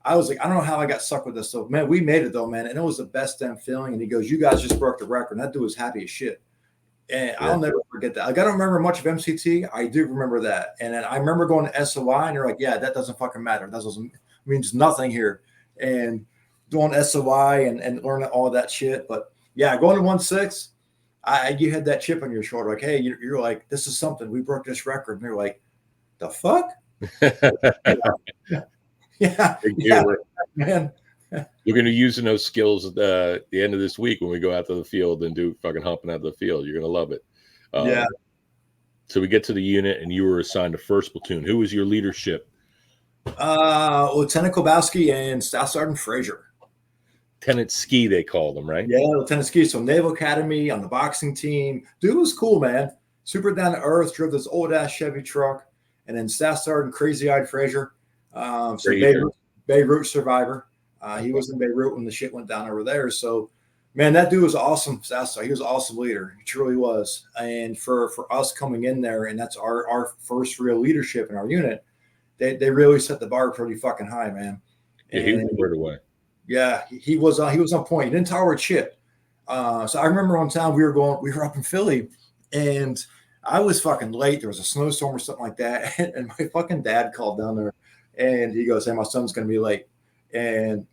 I was like, I don't know how I got stuck with this. So, man, we made it though, man, and it was the best damn feeling. And he goes, "You guys just broke the record." And that dude was happy as shit. And yeah. I'll never forget that. Like, I don't remember much of MCT. I do remember that. And then I remember going to SOI, and they're like, yeah, that doesn't fucking matter. That doesn't means nothing here. And doing SOI and learning all that shit. But yeah, going to 1-6, you had that chip on your shoulder. Like, hey, you're like, this is something. We broke this record. And they're like, the fuck? yeah, man. We're going to be using those skills at the end of this week when we go out to the field and do fucking humping out of the field. You're going to love it. Yeah. So we get to the unit, and you were assigned to 1st Platoon. Who was your leadership? Lieutenant Kobowski and Staff Sergeant Frazier. Lieutenant Ski, they called him, right? Yeah, Lieutenant Ski. So Naval Academy on the boxing team. Dude was cool, man. Super down to earth. Drove this old ass Chevy truck, and then Staff Sergeant Crazy Eyed Frazier. Beirut survivor. He was in Beirut when the shit went down over there. So, man, that dude was awesome. He was an awesome leader. He truly was. And for us coming in there, and that's our first real leadership in our unit, they really set the bar pretty fucking high, man. Yeah, he was right away. Yeah, he was on point. He didn't tolerate shit. So I remember one time we were up in Philly, and I was fucking late. There was a snowstorm or something like that, and my fucking dad called down there, and he goes, "Hey, my son's gonna be late," and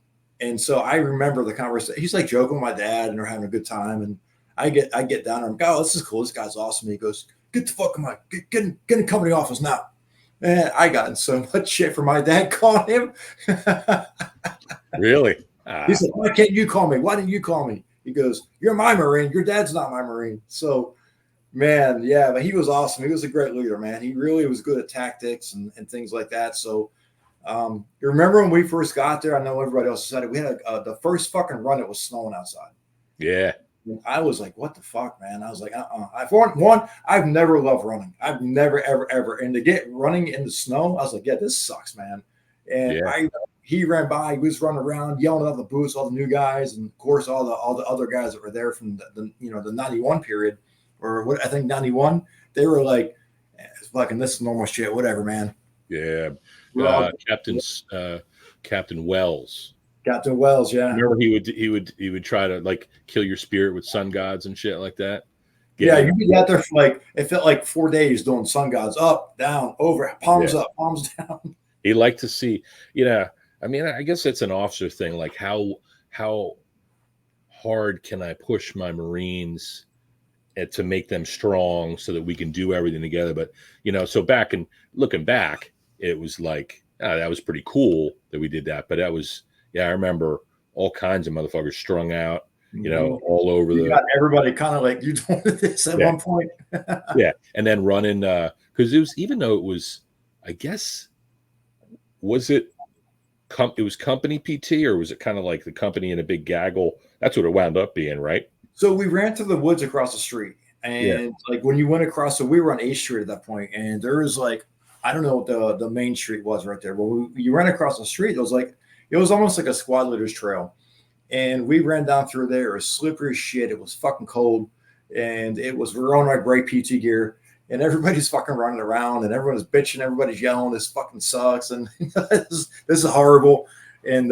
so I remember the conversation. He's like joking with my dad, and they're having a good time. And I get down there and go, "Oh, this is cool. This guy's awesome." He goes, "Get the fuck get in the company office now." Man, I got in so much shit for my dad calling him. Really? He said, "Why can't you call me? Why didn't you call me?" He goes, "You're my Marine. Your dad's not my Marine." So, man, yeah, but he was awesome. He was a great leader, man. He really was good at tactics and things like that. So, you remember when we first got there? I know everybody else said it. We had the first fucking run. It was snowing outside. Yeah. I was like, "What the fuck, man?" I was like, I've never loved running. I've never, ever. And to get running in the snow, I was like, "Yeah, this sucks, man." And yeah. He ran by. He was running around, yelling at all the booths, all the new guys, and of course, all the other guys that were there from the 91 period, or what I think 91. They were like, "Fucking this is normal shit, whatever, man." Yeah. Captain Wells. Captain Wells, yeah. Remember he would try to like kill your spirit with sun gods and shit like that. You'd be out there for like, it felt like 4 days doing sun gods up, down, over, palms up, palms down. He liked to see, I mean, I guess it's an officer thing. Like how hard can I push my Marines to make them strong so that we can do everything together? But, so looking back, it was like, that was pretty cool that we did that. But that was, I remember all kinds of motherfuckers strung out, all over got everybody kind of like, you doing this at one point. Yeah. And then running, because it was, even though it was, I guess, it was company PT, or was it kind of like the company in a big gaggle? That's what it wound up being, right? So we ran to the woods across the street, and like when you went across, so we were on 8th Street at that point, and there was like, I don't know what the main street was right there, but you ran across the street. It was like It was almost like a squad leader's trail. And we ran down through there. It was slippery as shit. It was fucking cold. And we were on our gray PT gear. And everybody's fucking running around and everyone's bitching. Everybody's yelling, this fucking sucks. And this is horrible. And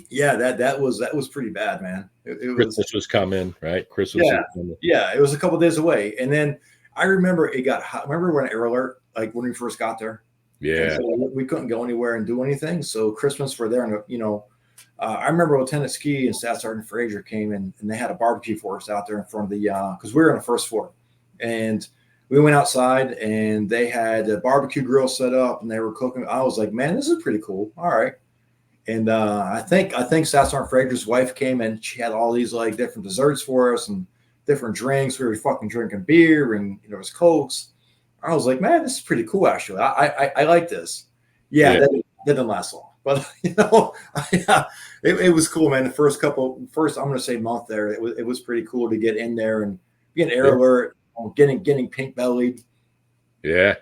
yeah, that was pretty bad, man. Christmas was coming, right? Christmas. Yeah. Yeah. It was a couple days away. And then I remember it got hot. Remember when Air Alert, like when we first got there? Yeah. So we couldn't go anywhere and do anything. So Christmas we're there. And, you know, I remember Lieutenant Ski and Staff Sergeant Frazier came in and they had a barbecue for us out there in front of the, because we were on the first floor. And we went outside and they had a barbecue grill set up and they were cooking. I was like, man, this is pretty cool. All right. And I think Staff Sergeant Frazier's wife came and she had all these like different desserts for us and different drinks. We were fucking drinking beer and there was Cokes. I was like, man, this is pretty cool. Actually, I like this. Yeah. That didn't last long, but you know, it was cool, man. The first I'm going to say month there, it was pretty cool to get in there and be an Air Alert. Getting pink bellied. Yeah.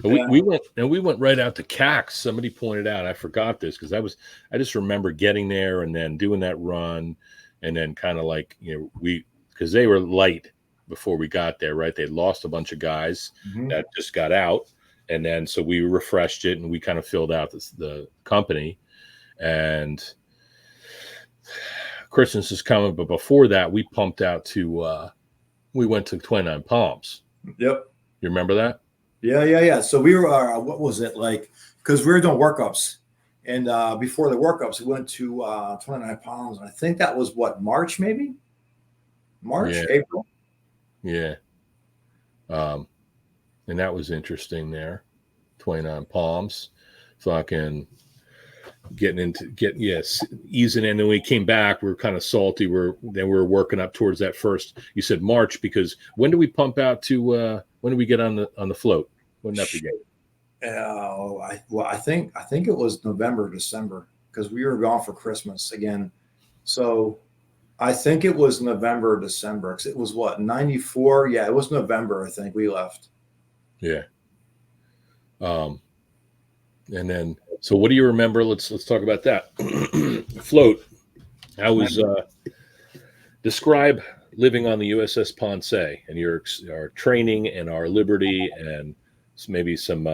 We went right out to CAX. Somebody pointed out, I forgot this because I just remember getting there and then doing that run and then kind of like, you know, because they were light before we got there, right? They lost a bunch of guys that just got out. And then so we refreshed it and we kind of filled out the company. And Christmas is coming, but before that, we pumped out to we went to 29 Palms. Yep. You remember that? Yeah. So we were, what was it like? Because we were doing workups. And before the workups, we went to 29 Palms. And I think that was what, March, maybe? April? Yeah. And that was interesting there. 29 Palms. Fucking easing in. And when we came back, we were kind of salty. We were working up towards that first. You said March because when do we pump out to? When do we get on the float? When did that begin? I think it was November, December because we were gone for Christmas again. So I think it was November, December because it was what 94. Yeah, it was November. I think we left. Yeah. And then, so what do you remember? Let's talk about that. Float. How was describe living on the USS Ponce and our training and our liberty and maybe some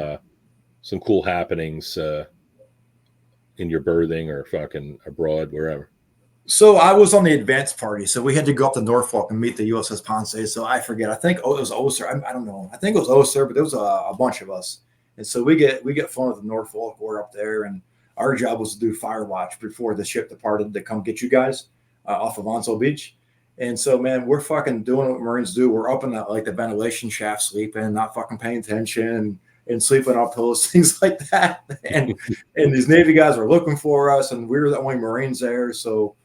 cool happenings in your berthing or fucking abroad, wherever. So I was on the advanced party, so we had to go up to Norfolk and meet the USS Ponce. So I forget. I think it was Oster. I don't know. I think it was Oster, but there was a bunch of us. And so we get flown to Norfolk. We're up there, and our job was to do fire watch before the ship departed to come get you guys off of Onslow Beach. And so, man, we're fucking doing what Marines do. We're up in the ventilation shaft, sleeping, not fucking paying attention, and sleeping on pillows, things like that. And these Navy guys were looking for us, and we were the only Marines there. So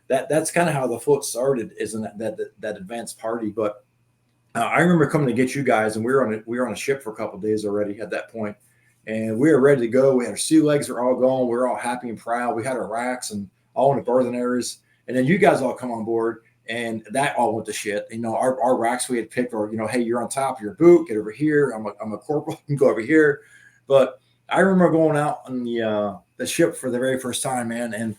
that's kind of how the float started, is in that advanced party. But I remember coming to get you guys, and we were on a ship for a couple of days already at that point, and we were ready to go. We had our sea legs were all going. We were all happy and proud. We had our racks and all in the berthing areas, and then you guys all come on board, and that all went to shit. You know, our racks we had picked were, you know, hey, you're on top of your boot, get over here. I'm a corporal, you can go over here. But I remember going out on the ship for the very first time, man, and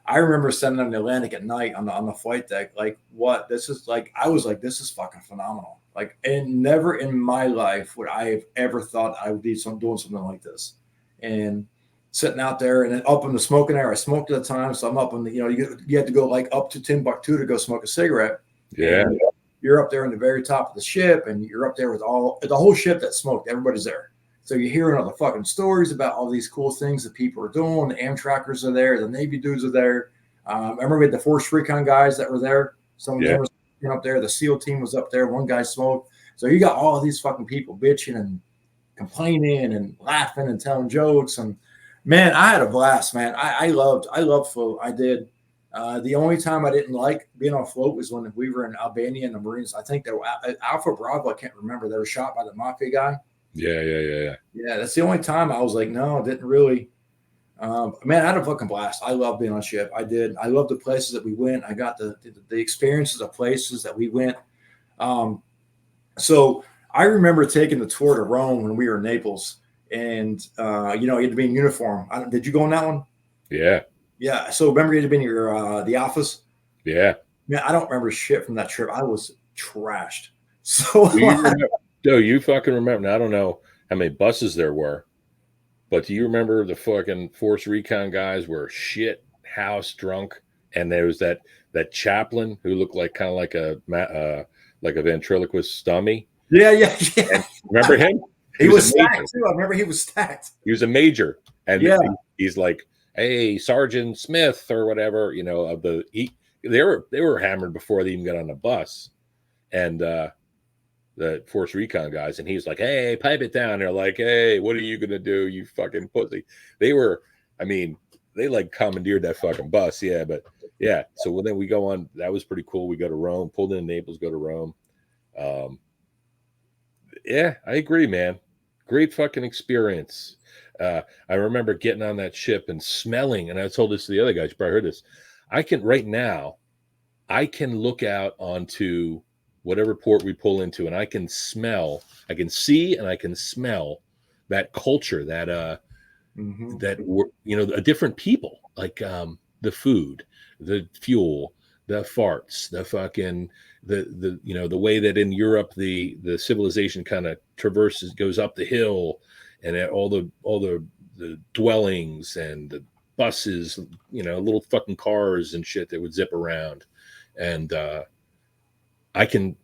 I remember standing on the Atlantic at night on the flight deck, like, what? This is like, I was like, this is fucking phenomenal. Like, and never in my life would I have ever thought I would be doing something like this. And sitting out there and then up in the smoking area, I smoked at the time. So I'm up in the, you know, you have to go like up to Timbuktu to go smoke a cigarette. Yeah. And you're up there in the very top of the ship, and you're up there with the whole ship that smoked. Everybody's there. So you're hearing all the fucking stories about all these cool things that people are doing. The Amtrackers are there. The Navy dudes are there. I remember we had the Force Recon guys that were there. Some of them were up there. The SEAL team was up there. One guy smoked. So you got all of these fucking people bitching and complaining and laughing and telling jokes. And man, I had a blast, man. I loved float. I did. The only time I didn't like being on float was when we were in Albania and the Marines. I think they were Alpha Bravo. I can't remember. They were shot by the Mafia guy. Yeah. That's the only time I was like, no, I didn't really. Man, I had a fucking blast. I love being on ship. I did. I love the places that we went. I got the experiences of places that we went. So I remember taking the tour to Rome when we were in Naples, and you know, you had to be in uniform. Did you go on that one? Yeah. Yeah. So remember, you had to be in your the office. Yeah. Man, I don't remember shit from that trip. I was trashed. So Do you remember? No, you fucking remember. Now, I don't know how many buses there were, but do you remember the fucking Force Recon guys were shit house drunk, and there was that chaplain who looked like kind of like a ventriloquist dummy. yeah, yeah, yeah. And remember him? He was a major. stacked too. I remember he was stacked. He was a major, and Yeah. he's like, "Hey, Sergeant Smith or whatever," you know. They were hammered before they even got on the bus, and the Force Recon guys, and he's like, "Hey, pipe it down." They're like, "Hey, what are you gonna do, you fucking pussy?" They were, I mean, they like commandeered that fucking bus, yeah. But yeah, so when then we go on, that was pretty cool. We go to Rome, pulled in Naples, go to Rome. Yeah, I agree, man. Great fucking experience. I remember getting on that ship and smelling, and I told this to the other guys. You probably heard this. I can right now, I can look out onto whatever port we pull into, and I can see, and I can smell that culture, that we're, you know, a different people, like the food, the fuel, the farts, the fucking the you know, the way that in Europe the civilization kind of goes up the hill, and all the dwellings and the buses, you know, little fucking cars and shit that would zip around, and I can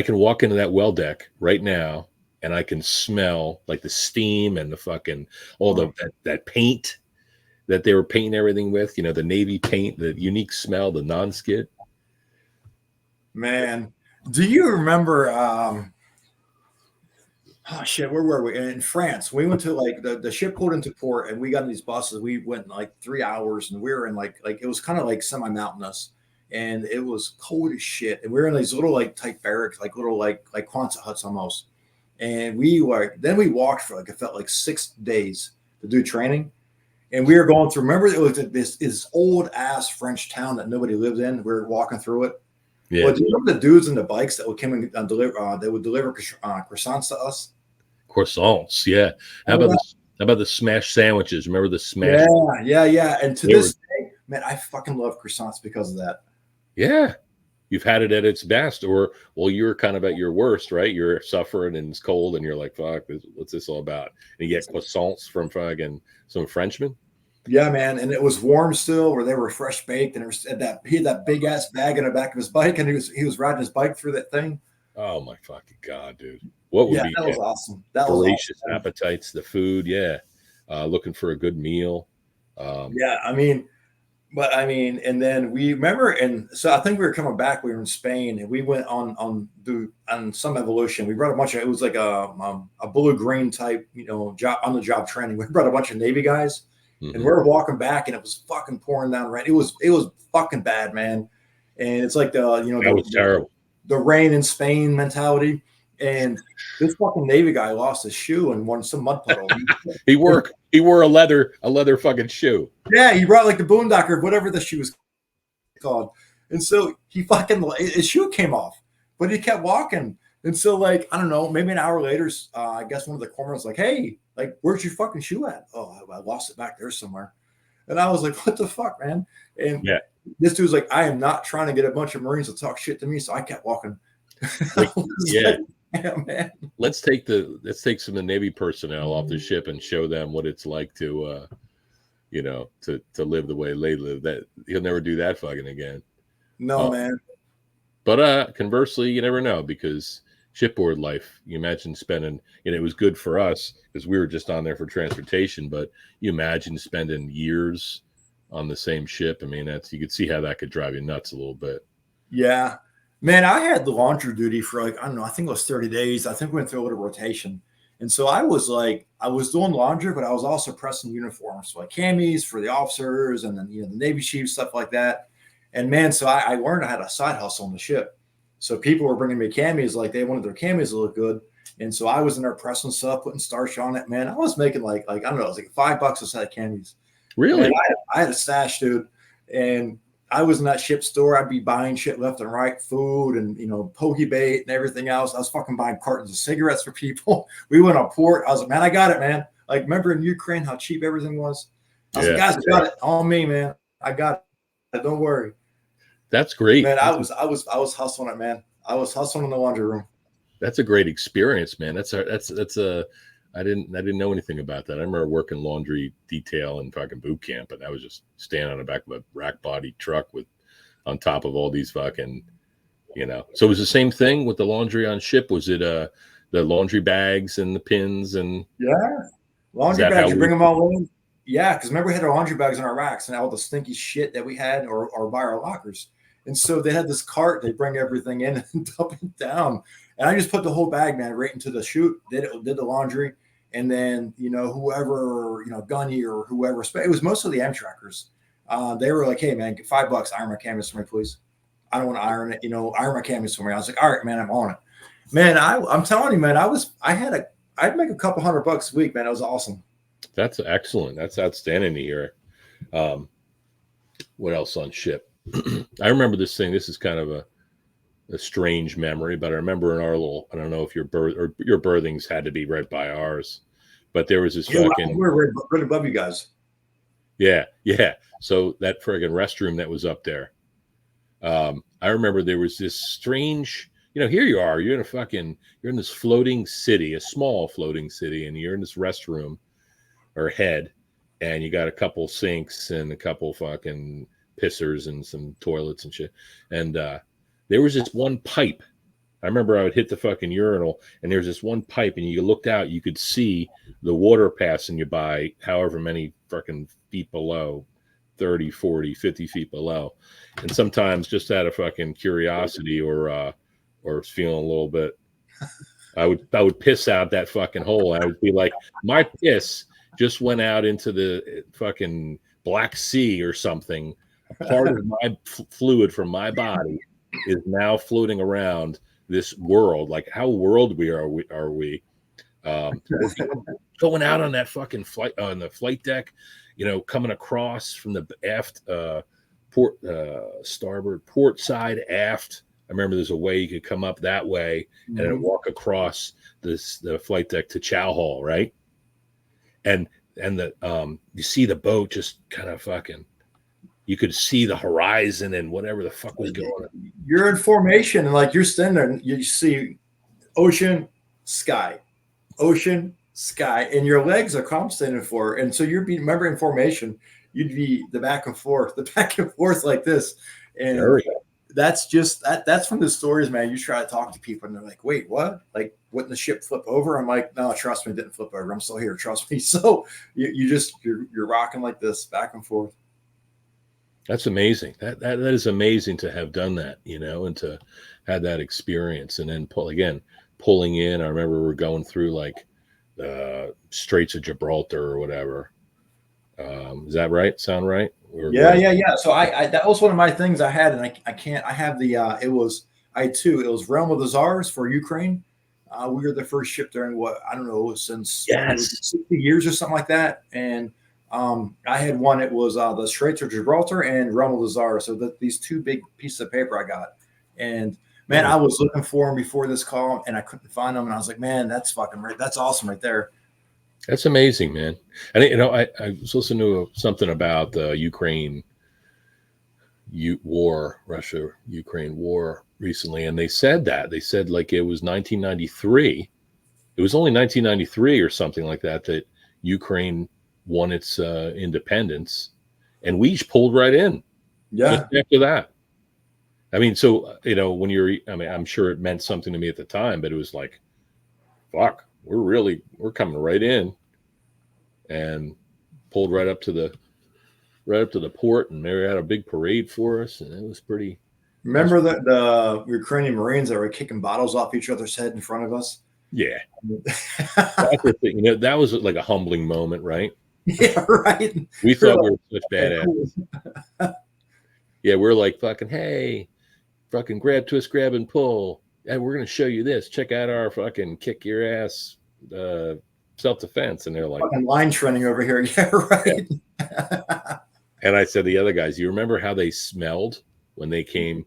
walk into that well deck right now, and I can smell like the steam and the fucking that paint that they were painting everything with, you know, the Navy paint, the unique smell, the non-skid. Man, do you remember? Oh shit, where were we? In France. We went to like the ship pulled into port, and we got in these buses. We went in like 3 hours, and we were in like it was kind of like semi-mountainous, and it was cold as shit. And we were in these little like tight barracks, like little like Quonset huts almost. And we walked for like, it felt like 6 days to do training. And we were going through. Remember, it was this old ass French town that nobody lived in. We were walking through it. Yeah. Well, do you remember the dudes in the bikes that would come and deliver? They would deliver croissants to us. Croissants, yeah. How about the smash sandwiches? Remember the smash? Yeah. And to this day, man, I fucking love croissants because of that. Yeah. You've had it at its best, or well, you're kind of at your worst, right? You're suffering and it's cold, and you're like, "Fuck, what's this all about?" And you get croissants from fucking some Frenchmen. Yeah, man, and it was warm still, where they were fresh baked, and he had that big ass bag in the back of his bike, and he was riding his bike through that thing. Oh my fucking god, dude! What would be that was awesome. That voracious was awesome. appetites, the food, yeah. Looking for a good meal. Yeah, I mean, and then we remember, and so I think we were coming back. We were in Spain, and we went on some evolution. We brought a bunch of, it was like a blue green type, you know, on the job training. We brought a bunch of Navy guys, and we were walking back, and it was fucking pouring down rain. It was fucking bad, man. And it's like that was terrible. The rain in Spain mentality. And this fucking Navy guy lost his shoe and won some mud puddle. He wore a leather fucking shoe. Yeah, he brought like the Boondocker, whatever the shoe was called. And so his shoe came off, but he kept walking. And so, like, I don't know, maybe an hour later, I guess one of the corpsmen was like, "Hey, like, where's your fucking shoe at?" "Oh, I lost it back there somewhere." And I was like, "What the fuck, man?" And this dude's like, "I am not trying to get a bunch of Marines to talk shit to me." So I kept walking. Yeah. Yeah, man. Let's take some of the Navy personnel off the ship and show them what it's like to live the way they live. That he'll never do that fucking again. No, man. But conversely, you never know, because shipboard life, you imagine spending, and it was good for us because we were just on there for transportation, but you imagine spending years on the same ship. I mean, you could see how that could drive you nuts a little bit. Yeah. Man, I had the laundry duty for like, I don't know, I think it was 30 days. I think we went through a little rotation. And so I was doing laundry, but I was also pressing uniforms, so like camis for the officers, and then, the Navy chiefs, stuff like that. And man, so I learned I had a side hustle on the ship. So people were bringing me camis, like they wanted their camis to look good. And so I was in there pressing stuff, putting starch on it. Man, I was making like I don't know, it was like $5 a set of camis. Really? And I had a stash, dude. And I was in that ship store. I'd be buying shit left and right, food and poke bait and everything else. I was fucking buying cartons of cigarettes for people. We went on port. I was like, man, I got it, man. Like, remember in Ukraine how cheap everything was? I was like, guys, I got it. On me, man. I got it. Don't worry. That's great. Man, I was hustling it, man. I was hustling in the laundry room. That's a great experience, man. That's a I didn't know anything about that. I remember working laundry detail in fucking boot camp, and I was just standing on the back of a rack body truck with on top of all these fucking, So it was the same thing with the laundry on ship. Was it the laundry bags and the pins and laundry bags? You bring them all in. Yeah, because remember we had our laundry bags in our racks and all the stinky shit that we had or by our lockers. And so they had this cart. They bring everything in and dump it down. And I just put the whole bag, man, right into the chute. Did the laundry. And then, whoever, Gunny or whoever, it was mostly the Amtrakers. They were like, hey, man, get $5, iron my canvas for me, please. I don't want to iron it, iron my canvas for me. I was like, all right, man, I'm on it. Man, I'm telling you, man, I'd make a couple $100 a week, man. It was awesome. That's excellent. That's outstanding to hear. What else on ship? I remember this thing. This is kind of a strange memory, but I remember in our little, I don't know if your berthings had to be right by ours, but there was this fucking. We're right above you guys. Yeah. So that friggin' restroom that was up there. I remember there was this strange, here you are, you're in this floating city, a small floating city, and you're in this restroom or head, and you got a couple sinks and a couple fucking pissers and some toilets and shit. And there was this one pipe. I remember I would hit the fucking urinal, and there was this one pipe, and you looked out, you could see the water passing you by however many fucking feet below, 30, 40, 50 feet below. And sometimes just out of fucking curiosity or feeling a little bit, I would piss out that fucking hole. I would be like, my piss just went out into the fucking Black Sea or something. A part of my fluid from my body is now floating around this world. Like, how worldly are we? Going out on that fucking flight on the flight deck, coming across from the aft starboard port side aft. I remember there's a way you could come up that way and then walk across the flight deck to chow hall, right? And you see the boat just kind of fucking. You could see the horizon and whatever the fuck was going on. You're in formation, and like you're standing there, and you see ocean, sky, and your legs are compensating for. And so remember in formation, you'd be the back and forth like this. And that's just that's from the stories, man. You try to talk to people, and they're like, "Wait, what? Like, wouldn't the ship flip over?" I'm like, "No, trust me, it didn't flip over. I'm still here. Trust me." So you're rocking like this back and forth. That's amazing. That is amazing to have done that, and to have that experience. And then pulling in. I remember we're going through like the Straits of Gibraltar or whatever. Is that right? Sound right? Yeah. So I that was one of my things I had, and I have the it was Realm of the Tsars for Ukraine. We were the first ship during since 60 years or something like that, and I had one. It was the Straits of Gibraltar and Realm of the Tsars. So these two big pieces of paper I got, and man, I was looking for them before this call, and I couldn't find them, and I was like, man, that's fucking right. That's awesome right there. That's amazing, man. And I was listening to something about the Russia-Ukraine war recently, and they said like it was 1993. It was only 1993 or something like that Ukraine won its independence, and we just pulled right in. Yeah. Just after that. I mean, so I'm sure it meant something to me at the time, but it was like, fuck, we're coming right in, and pulled right up to the port, and they had a big parade for us, and it was pretty. Remember the Ukrainian Marines that were kicking bottles off each other's head in front of us? Yeah. That's the thing. That was like a humbling moment, right? Yeah, right. We thought we were such badass. Yeah, we're like fucking, hey, fucking grab, twist, grab, and pull. And we're gonna show you this. Check out our fucking kick your ass self-defense. And they're like, fucking line training over here. Yeah, right. Yeah. And I said, the other guys, you remember how they smelled when they came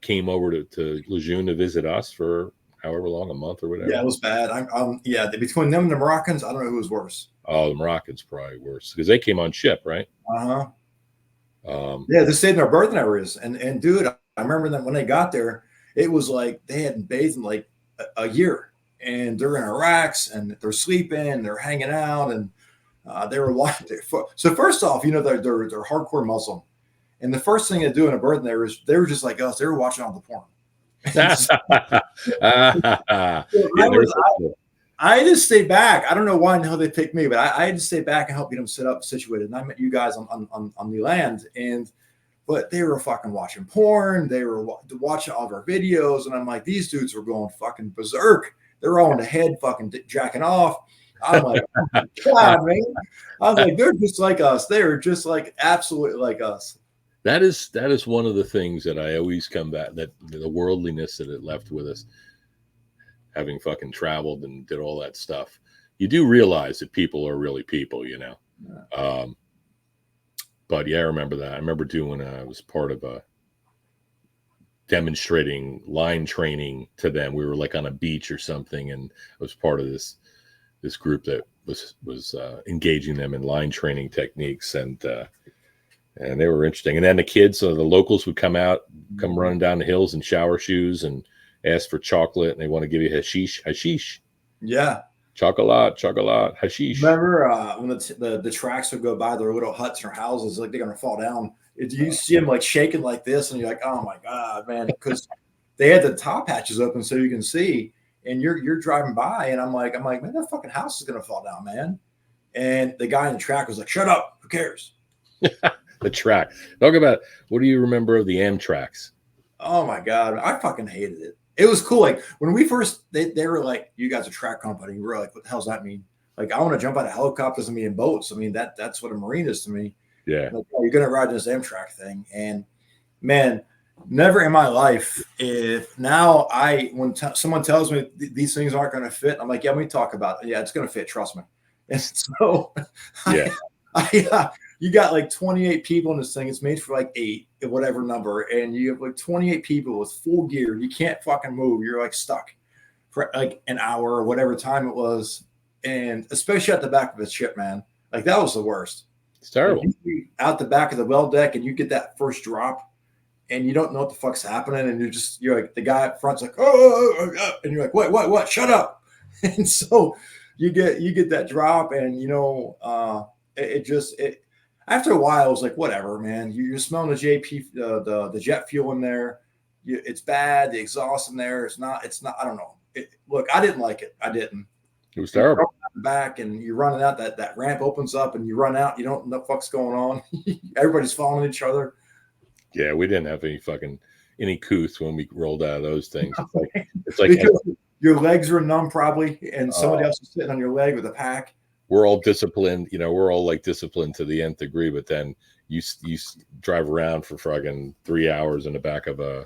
came over to Lejeune to visit us for however long, a month or Yeah, whatever? it was bad. Yeah, between them and the Moroccans, I don't know who was worse. Oh, the Moroccans probably worse because they came on ship, right? Uh-huh. Um, Yeah, they stayed in their birthing areas. And dude, I remember that when they got there, it was like they hadn't bathed in like a year. And they're in their racks and they're sleeping, they're hanging out, and they were watching. So first off, they're hardcore Muslim, and the first thing they do in a birthing area is they were just like us. They were watching all the porn. So yeah, I they're was I had to stay back. I don't know why in the hell they picked me, but I had to stay back and help get them set up, situated. And I met you guys on the land, but they were fucking watching porn. They were watching all of our videos, and I'm like, these dudes were going fucking berserk. They're all in the head, fucking jacking off. I'm like, oh my God, man. I was like, they're just like us. They are just like absolutely like us. that is one of the things that I always come back, that the worldliness that it left with us, having fucking traveled and did all that stuff. You do realize that people are really people, you know. Yeah. But yeah, I remember that. I remember doing I was part of a demonstrating line training to them. We were like on a beach or something, and I was part of this group that was engaging them in line training techniques, and they were interesting. And then the kids, so the locals would come running down the hills in shower shoes and ask for chocolate, and they want to give you hashish, Yeah. chocolate, hashish. Remember when the tracks would go by their little huts or houses, like they're gonna fall down. You see them like shaking like this, and you're like, "Oh my God, man!" Because they had the top hatches open so you can see, and you're driving by, and I'm like, man, that fucking house is gonna fall down, man. And the guy in the track was like, "Shut up! Who cares?" The track. Talk about, what do you remember of the Amtraks? Oh my God, I fucking hated it. It was cool. Like when we first, they were like, "You guys are track company." We were like, "What the hell's that mean?" Like, I want to jump out of helicopters and be in boats. I mean, that's what a Marine is to me. Yeah. Like, oh, you're gonna ride this Amtrak thing, and man, never in my life. If now when someone tells me these things aren't going to fit, I'm like, yeah, let me talk about it. Yeah, it's going to fit. Trust me. And so, Yeah. You got like 28 people in this thing. It's made for like 8, whatever number, and you have like 28 people with full gear. You can't fucking move. You're like stuck for like an hour or whatever time it was, and especially at the back of the ship, man. Like that was the worst. It's terrible. Like, you out the back of the well deck, and you get that first drop, and you don't know what the fuck's happening, and you're like the guy up front's like, oh, and you're like, what? Shut up! And so you get that drop, and it after a while, it was like, whatever, man. You're smelling the JP, the jet fuel in there. It's bad. The exhaust in there. It's not. I don't know. Look, I didn't like it. I didn't. It was terrible. Back, and you're running out. That ramp opens up, and you run out. You don't know what the fuck's going on. Everybody's following each other. Yeah, we didn't have any couth when we rolled out of those things. It's like because your legs are numb probably, and somebody else is sitting on your leg with a pack. We're all disciplined, we're all like disciplined to the nth degree, but then you drive around for fucking 3 hours in the back of I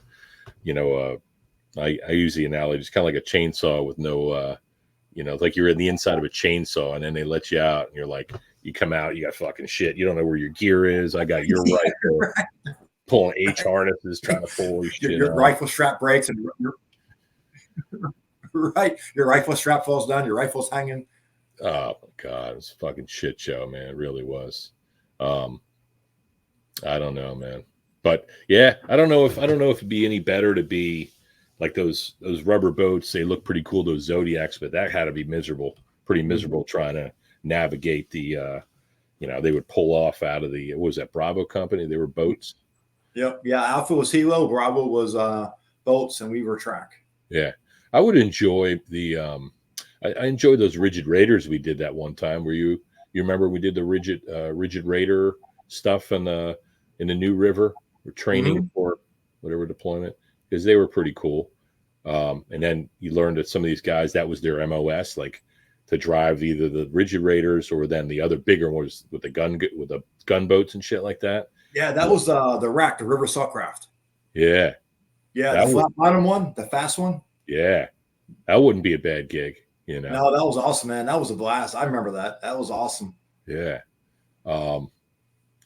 use the analogy, it's kind of like a chainsaw with no, like you're in the inside of a chainsaw, and then they let you out, and you're like, you come out, you got fucking shit. You don't know where your gear is. I got your rifle, right. Pulling H harnesses, trying to pull your rifle strap breaks, and your rifle strap falls down. Your rifle's hanging. Oh my God, it's a fucking shit show, man. It really was. I don't know, man. But yeah, I don't know if it'd be any better to be like those rubber boats. They look pretty cool, those Zodiacs, but that had to be pretty miserable trying to navigate the they would pull off out of the, what was that, Bravo company? They were boats. Yep. Yeah, Alpha was Hilo, Bravo was boats, and we were track. Yeah. I would enjoy the I enjoyed those Rigid Raiders we did that one time. Where you remember we did the Rigid Raider stuff in the New River? We're training for whatever deployment, because they were pretty cool. And then you learned that some of these guys, that was their MOS, like to drive either the Rigid Raiders or then the other bigger ones with the gunboats and shit like that. Yeah, that was the Rack, the River Sawcraft. Yeah. Yeah, the flat bottom one, the fast one. Yeah. That wouldn't be a bad gig, No, that was awesome, man. That was a blast. I remember that. That was awesome. Yeah.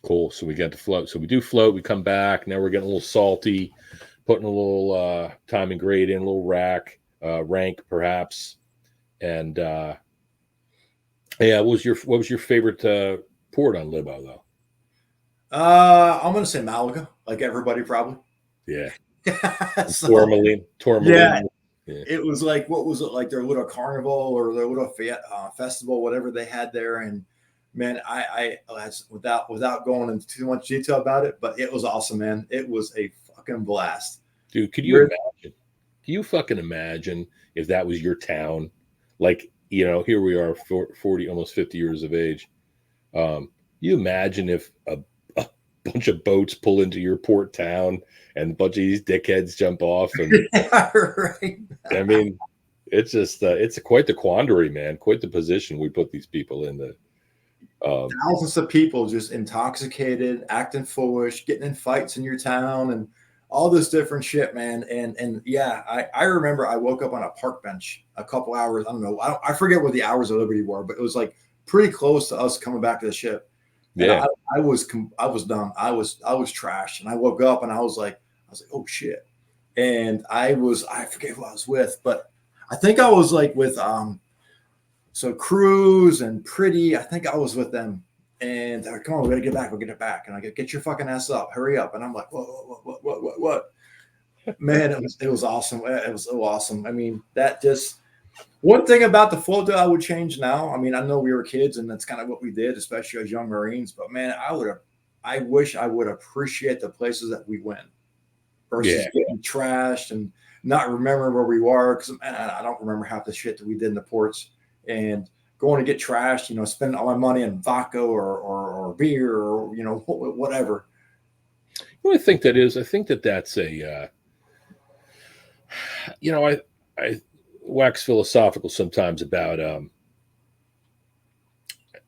Cool. So we got to float. So we do float. We come back. Now we're getting a little salty, putting a little time and grade in, a little rank perhaps. And yeah, what was your favorite port on Libo though? I'm gonna say Malaga, like everybody probably. Yeah. So Tourmaline. yeah, Yeah. it was like, what was it like, their little carnival or their little festival, whatever they had there. And man, without going into too much detail about it, but it was awesome, man. It was a fucking blast. Dude, could you You're- imagine? Can you fucking imagine if that was your town? Like, you know, here we are, 40, almost 50 years of age. You imagine if a bunch of boats pull into your port town and a bunch of these dickheads jump off, and Yeah, right. I mean, it's just it's quite the quandary, man. Quite the position we put these people in. Thousands of people just intoxicated, acting foolish, getting in fights in your town, and all this different shit, man. And yeah, I remember I woke up on a park bench a couple hours. I don't know. I forget what the hours of Liberty were, but it was like pretty close to us coming back to the ship. And Yeah, I was done. I was trashed, and I woke up and I was like, oh shit. And I forget who I was with, but I think I was like with so Cruz and Pretty. I think I was with them, and they're like, come on, we gotta get back. We'll get it back. And I go, get your fucking ass up, hurry up. And I'm like, what? Man, it was awesome. It was so awesome. I mean, that just one thing about the float that I would change now. I mean, I know we were kids and that's kind of what we did, especially as young Marines. But man, I wish I would appreciate the places that we went versus getting trashed and not remembering where we were. Because I don't remember half the shit that we did in the ports, and going to get trashed, you know, spending all my money on vodka or beer or, you know, whatever. what I think that is, I think that's a, you know, I wax philosophical sometimes about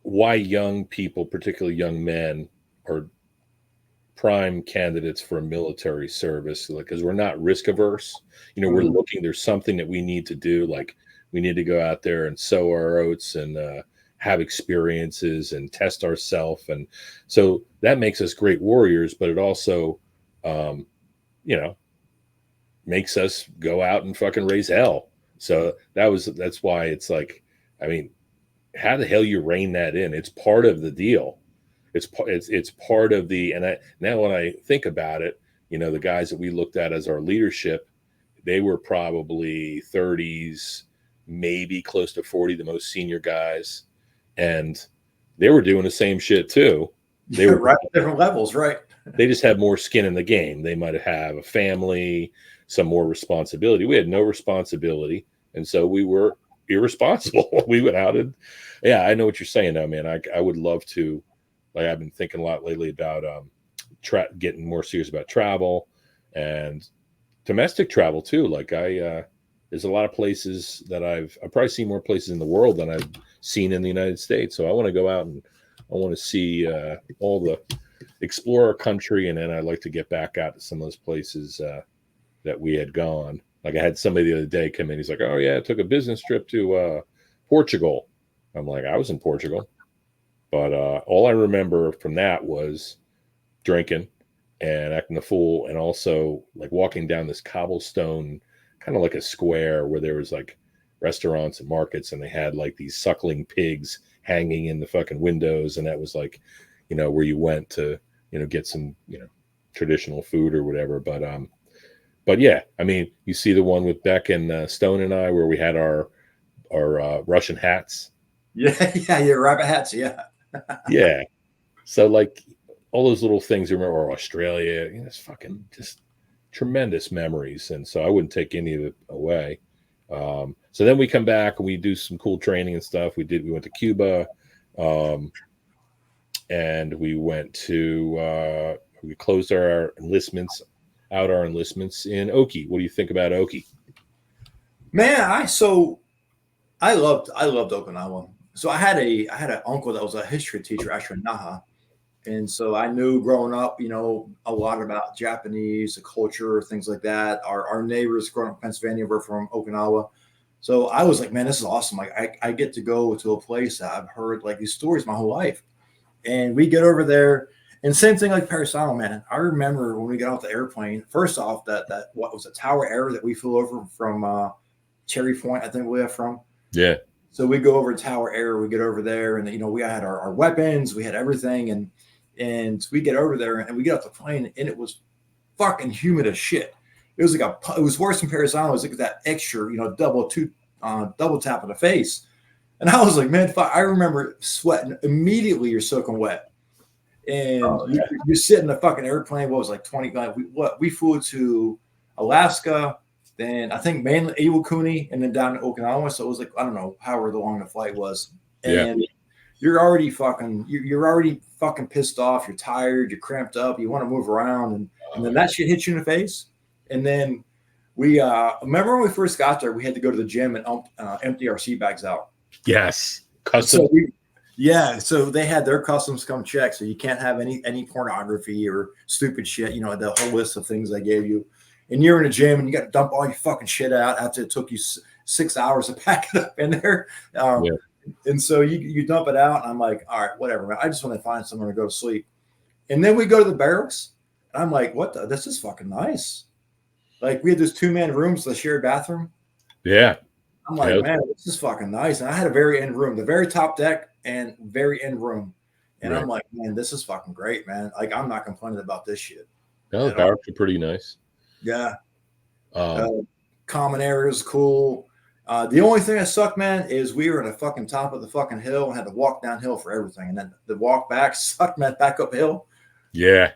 why young people, particularly young men, are prime candidates for military service. Like, because we're not risk averse. You know, we're looking. There's something that we need to do. Like, we need to go out there and sow our oats and have experiences and test ourselves. And so that makes us great warriors. But it also, you know, makes us go out and fucking raise hell. So that's why it's like, I mean, how the hell you rein that in? It's part of the deal. It's part of the, and now when I think about it, you know, the guys that we looked at as our leadership, they were probably 30s, maybe close to 40, the most senior guys, and they were doing the same shit too. They were right at different levels, right? They just had more skin in the game. They might have a family, some more responsibility. We had no responsibility, and so we were irresponsible. We went out and, yeah, I know what you're saying now, man. I would love to, like, I've been thinking a lot lately about getting more serious about travel and domestic travel too. Like, there's a lot of places that I've probably seen more places in the world than I've seen in the United States. So I want to go out and I want to see explore our country, and then I'd like to get back out to some of those places that we had gone. Like, I had somebody the other day come in. He's like, "Oh yeah, I took a business trip to Portugal." I'm like, "I was in Portugal," but all I remember from that was drinking and acting a fool, and also like walking down this cobblestone, kind of like a square where there was like restaurants and markets, and they had like these suckling pigs hanging in the fucking windows, and that was like, you know, where you went to, you know, get some, you know, traditional food or whatever. But yeah, I mean, you see the one with Beck and Stone and I, where we had our Russian hats. Yeah, rabbit hats, yeah. Yeah. So like all those little things you remember, or Australia, you know, it's fucking just tremendous memories. And so I wouldn't take any of it away. So then we come back and we do some cool training and stuff. We went to Cuba, and we closed our enlistments in Oki. What do you think about Oki? Man, I loved Okinawa. So I had an uncle that was a history teacher, actually in Naha. And so I knew growing up, you know, a lot about Japanese, the culture, things like that. Our neighbors growing up in Pennsylvania were from Okinawa. So I was like, man, this is awesome. Like, I get to go to a place that I've heard like these stories my whole life. And we get over there, And same thing like Paris Island, man. I remember when we got off the airplane. First off, that what was a Tower Air that we flew over from Cherry Point, I think we left from. Yeah. So we go over to Tower Air, we get over there, and we had our weapons, we had everything, and we get over there and we get off the plane, and it was fucking humid as shit. It was like it was worse than Paris Island. It was like that extra, double tap in the face. And I was like, man, I remember sweating immediately. You're soaking wet. And you sit in the fucking airplane. What was like 20? We flew to Alaska, then I think mainly Iwakuni, and then down to Okinawa. So it was like, I don't know, however long the flight was. And you're already fucking pissed off. You're tired. You're cramped up. You want to move around, and then that shit hits you in the face. And then we remember when we first got there, we had to go to the gym and empty our sea bags out. Yes, custom. So they had their customs come check. So you can't have any pornography or stupid shit. The whole list of things they gave you. And you're in the gym and you got to dump all your fucking shit out after it took you 6 hours to pack it up in there. And so you dump it out. And I'm like, all right, whatever, man. I just want to find somewhere to go to sleep. And then we go to the barracks. And I'm like, this is fucking nice. Like we had those 2-man rooms, the shared bathroom. Yeah. I'm like, man, this is fucking nice. And I had a very end room, the very top deck and very end room. And I'm like, man, this is fucking great, man. Like I'm not complaining about this shit. No, the barracks are pretty nice. Yeah. Common areas, cool. The only thing that sucked, man, is we were at the fucking top of the fucking hill and had to walk downhill for everything. And then the walk back sucked, man, back uphill. Yeah.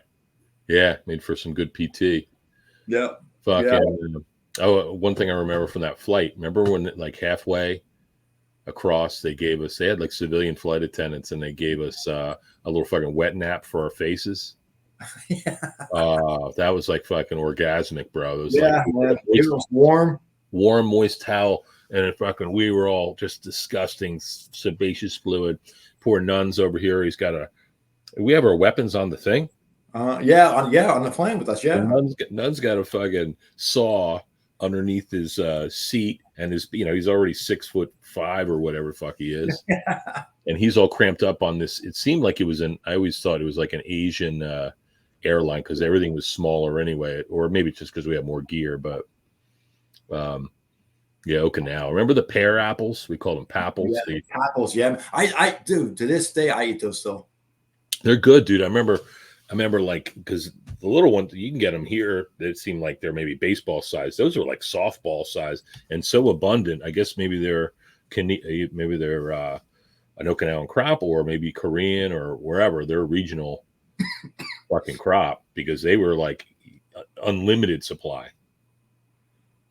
Yeah. Made for some good PT. Yeah. Fucking. One thing I remember from that flight, remember when like halfway across they had like civilian flight attendants and they gave us a little fucking wet nap for our faces. That was like fucking orgasmic, bro. It was it was warm, moist towel, and we were all just disgusting sebaceous fluid. Poor Nuns over here. We have our weapons on the thing. On the plane with us. Yeah, Nuns got a fucking saw underneath his seat, and he's already 6'5" or whatever the fuck he is. And he's all cramped up on this. It seemed like I always thought it was like an Asian airline because everything was smaller anyway, or maybe it's just because we have more gear. But Okinawa. Remember the pear apples? We call them papples. Yeah, papples. Yeah, I do to this day. I eat those still. They're good, dude. I remember like because the little ones you can get them here. They seem like they're maybe baseball size. Those are like softball size and so abundant. I guess maybe they're an Okinawan crop or maybe Korean or wherever. They're regional fucking crop because they were like unlimited supply.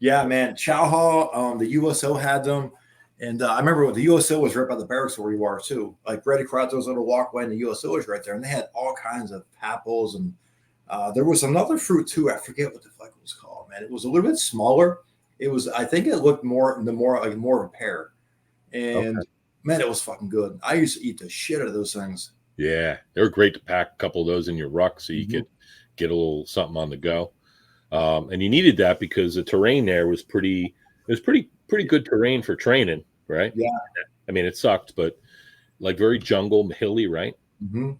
Yeah, man. Chow Hall, the USO had them. And I remember when the USO was right by the barracks where we were too. Like right across those little walkway, and the USO was right there. And they had all kinds of apples, and there was another fruit too. I forget what the fuck it was called, man. It was a little bit smaller. I think it looked more of a pear. And man, it was fucking good. I used to eat the shit out of those things. Yeah, they were great to pack a couple of those in your ruck so you could get a little something on the go. And you needed that because the terrain there was pretty good terrain for training, right? Yeah. I mean, it sucked, but like very jungle, hilly, right? Mm-hmm.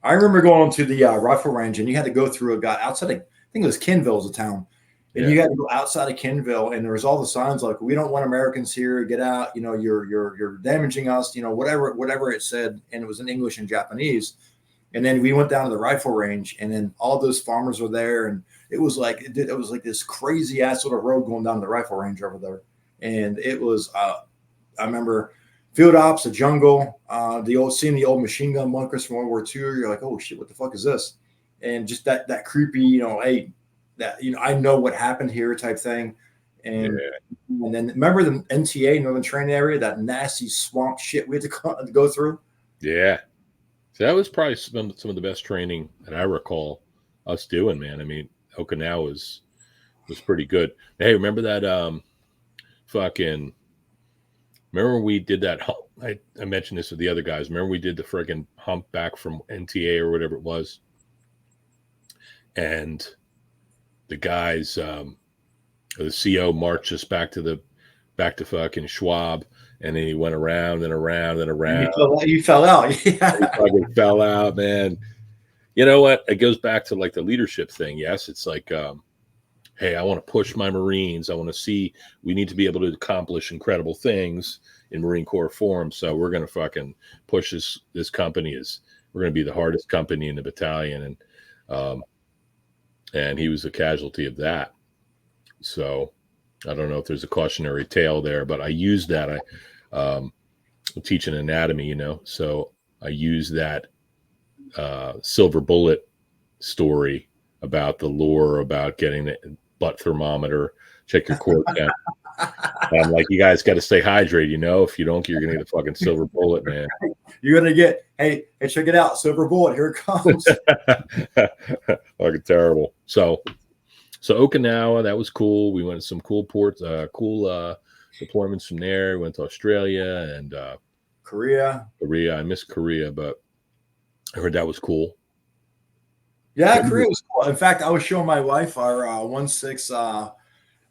I remember going to the rifle range, and you had to go through outside of, I think it was Kenville's a town. And you had to go outside of Kenville, and there was all the signs like, we don't want Americans here, get out, you're damaging us, whatever it said. And it was in English and Japanese. And then we went down to the rifle range, and then all those farmers were there, and it was like this crazy ass little road going down the rifle range over there. And it was I remember field ops, the jungle, seeing the old machine gun bunkers from World War II. You're like, oh shit, what the fuck is this? And just that creepy, hey, that I know what happened here type thing. And then remember the NTA, Northern Training Area, that nasty swamp shit we had to go through. Yeah. So that was probably some of the best training that I recall us doing, man. I mean, Okinawa was pretty good. Hey, remember that remember when we did that I mentioned this with the other guys. Remember we did the friggin' hump back from NTA or whatever it was? And the guys the CO marched us back to fucking Schwab. And then he went around and around and around. You fell out. Yeah. He fucking fell out, man. You know what? It goes back to like the leadership thing. Yes, it's like, hey, I want to push my Marines. I want to see we need to be able to accomplish incredible things in Marine Corps form. So we're going to fucking push this company. We're going to be the hardest company in the battalion, and he was a casualty of that. So I don't know if there's a cautionary tale there, but I use that. I'm teaching anatomy, so I use that silver bullet story about the lore about getting the butt thermometer, check your core temp. I'm like, you guys got to stay hydrated, if you don't, you're gonna get a fucking silver bullet, man. You're gonna get, hey, check it out, silver bullet, here it comes. Fucking terrible. So Okinawa, that was cool. We went to some cool ports, cool deployments from there. We went to Australia and Korea. I missed Korea, but I heard that was cool. Yeah, Korea was cool. In fact, I was showing my wife our 1.6.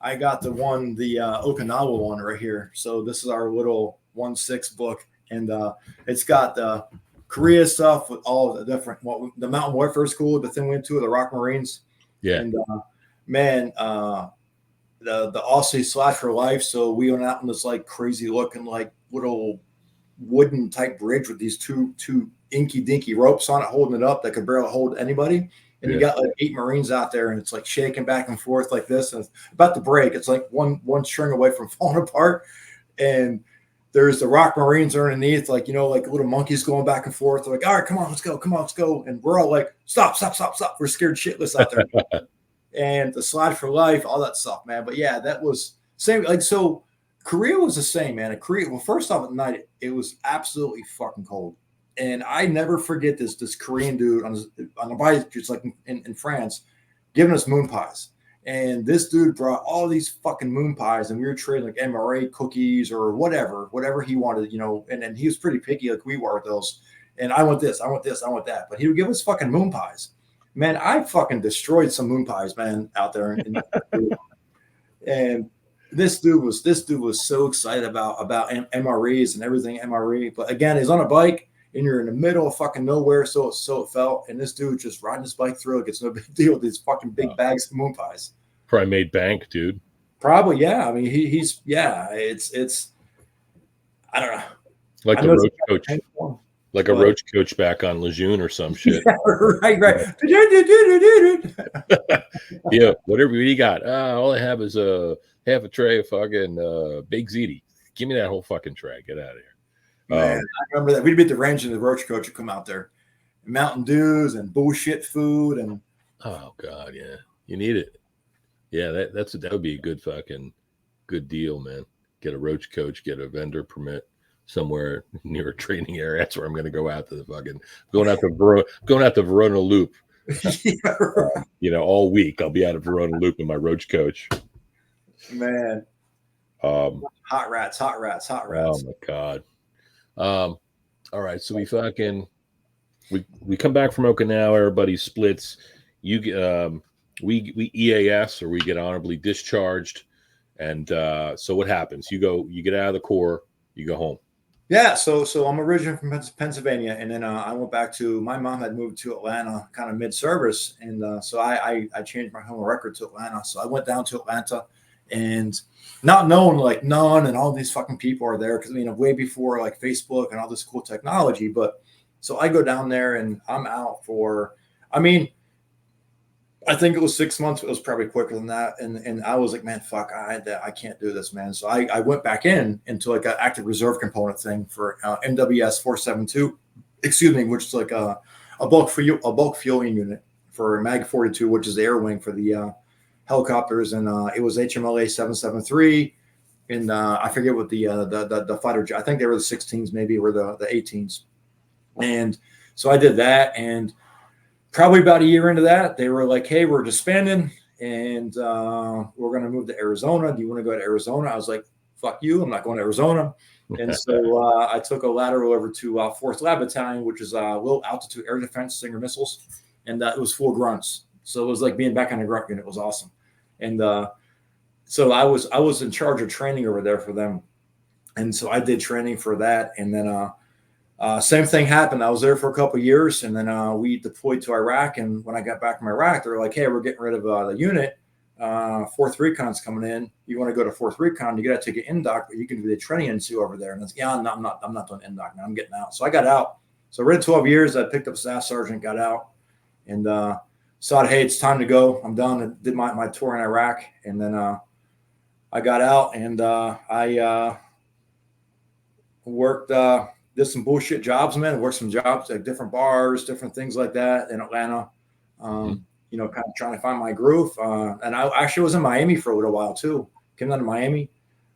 I got the Okinawa one right here. So this is our little 1.6 book, and it's got the Korea stuff with all the different. The Mountain Warfare School, the thing we went to, the Rock Marines. Yeah. And man, the Aussie Slash for Life. So we went out on this like crazy looking like little wooden type bridge with these two inky dinky ropes on it holding it up that could barely hold anybody. And you got like 8 Marines out there, and it's like shaking back and forth like this, and it's about to break. It's like one string away from falling apart. And there's the Rock Marines underneath, like, like little monkeys going back and forth. They're like, all right, come on, let's go. And we're all like, stop. We're scared shitless out there. And the Slide for Life, all that stuff, man. But yeah, that was same. Like, so Korea was the same, man. Well, first off, at night, it was absolutely fucking cold. And I never forget this Korean dude on the bike, just like in France, giving us moon pies. And this dude brought all these fucking moon pies, and we were trading like MRA cookies or whatever he wanted, and he was pretty picky like we were with those. And I want this, I want that. But he would give us fucking moon pies. Man, I fucking destroyed some moon pies, man, out there. And this dude was so excited about MREs and everything MRE. But again, he's on a bike. And you're in the middle of fucking nowhere, so it felt. And this dude just riding his bike through it. It's no big deal with these fucking big bags of moon pies. Probably made bank, dude. Probably, yeah. I mean, he's it's I don't know. Like a roach coach. Like a roach coach back on Lejeune or some shit. Yeah, right. Yeah, whatever you got. All I have is half a tray of fucking Big Ziti. Give me that whole fucking tray. Get out of here. Man, I remember that we'd be at the range and the roach coach would come out there, Mountain Dews and bullshit food and. Oh God, yeah, you need it. Yeah, that would be a good deal, man. Get a roach coach, get a vendor permit somewhere near a training area. That's where I'm going to go out to the fucking going out to Verona Loop. Yeah, right. All week I'll be out of Verona Loop in my roach coach. Man, hot rats. Oh my God. All right, so we come back from Okinawa, everybody splits. You we EAS, or we get honorably discharged, and so what happens? You get out of the Corps, you go home. Yeah, so I'm originally from Pennsylvania, and then I went back to, my mom had moved to Atlanta kind of mid-service, and so I changed my home record to Atlanta. So I went down to Atlanta, and not knowing like none and all these fucking people are there, because way before like Facebook and all this cool technology. But so I go down there and I'm out for, I think it was 6 months. It was probably quicker than that. And I was like, man, fuck, I can't do this, man. So I went back into like an active reserve component thing for MWS 472, which is like a bulk fueling unit for MAG 42, which is the air wing for the helicopters. And it was HMLA 773. And I forget what the fighter jet, I think they were the 16s, maybe, or the 18s. And so I did that, and probably about a year into that, they were like, hey, we're disbanding, and we're going to move to Arizona. Do you want to go to Arizona? I was like, fuck you, I'm not going to Arizona. And so I took a lateral over to 4th Lab Battalion, which is low altitude air defense, Stinger missiles, and it was full grunts. So it was like being back on a grunt unit. It was awesome. And so I was in charge of training over there for them. And so I did training for that. And then Same thing happened. I was there for a couple of years, and then we deployed to Iraq. And when I got back from Iraq, they were like, "Hey, we're getting rid of the unit. Fourth Recon's coming in. You want to go to Fourth Recon? You got to take an NDOC, but you can do the training into over there." And it's, yeah, no, I'm not doing NDOC now. I'm getting out. So I got out. So I read 12 years. I picked up staff sergeant, got out, and decided, hey, it's time to go. I'm done. I did my tour in Iraq, and then I got out, and I worked. Did some bullshit jobs, man. Worked some jobs at different bars, different things like that in Atlanta. You know, kind of trying to find my groove. And I actually was in Miami for a little while too. Came down to Miami.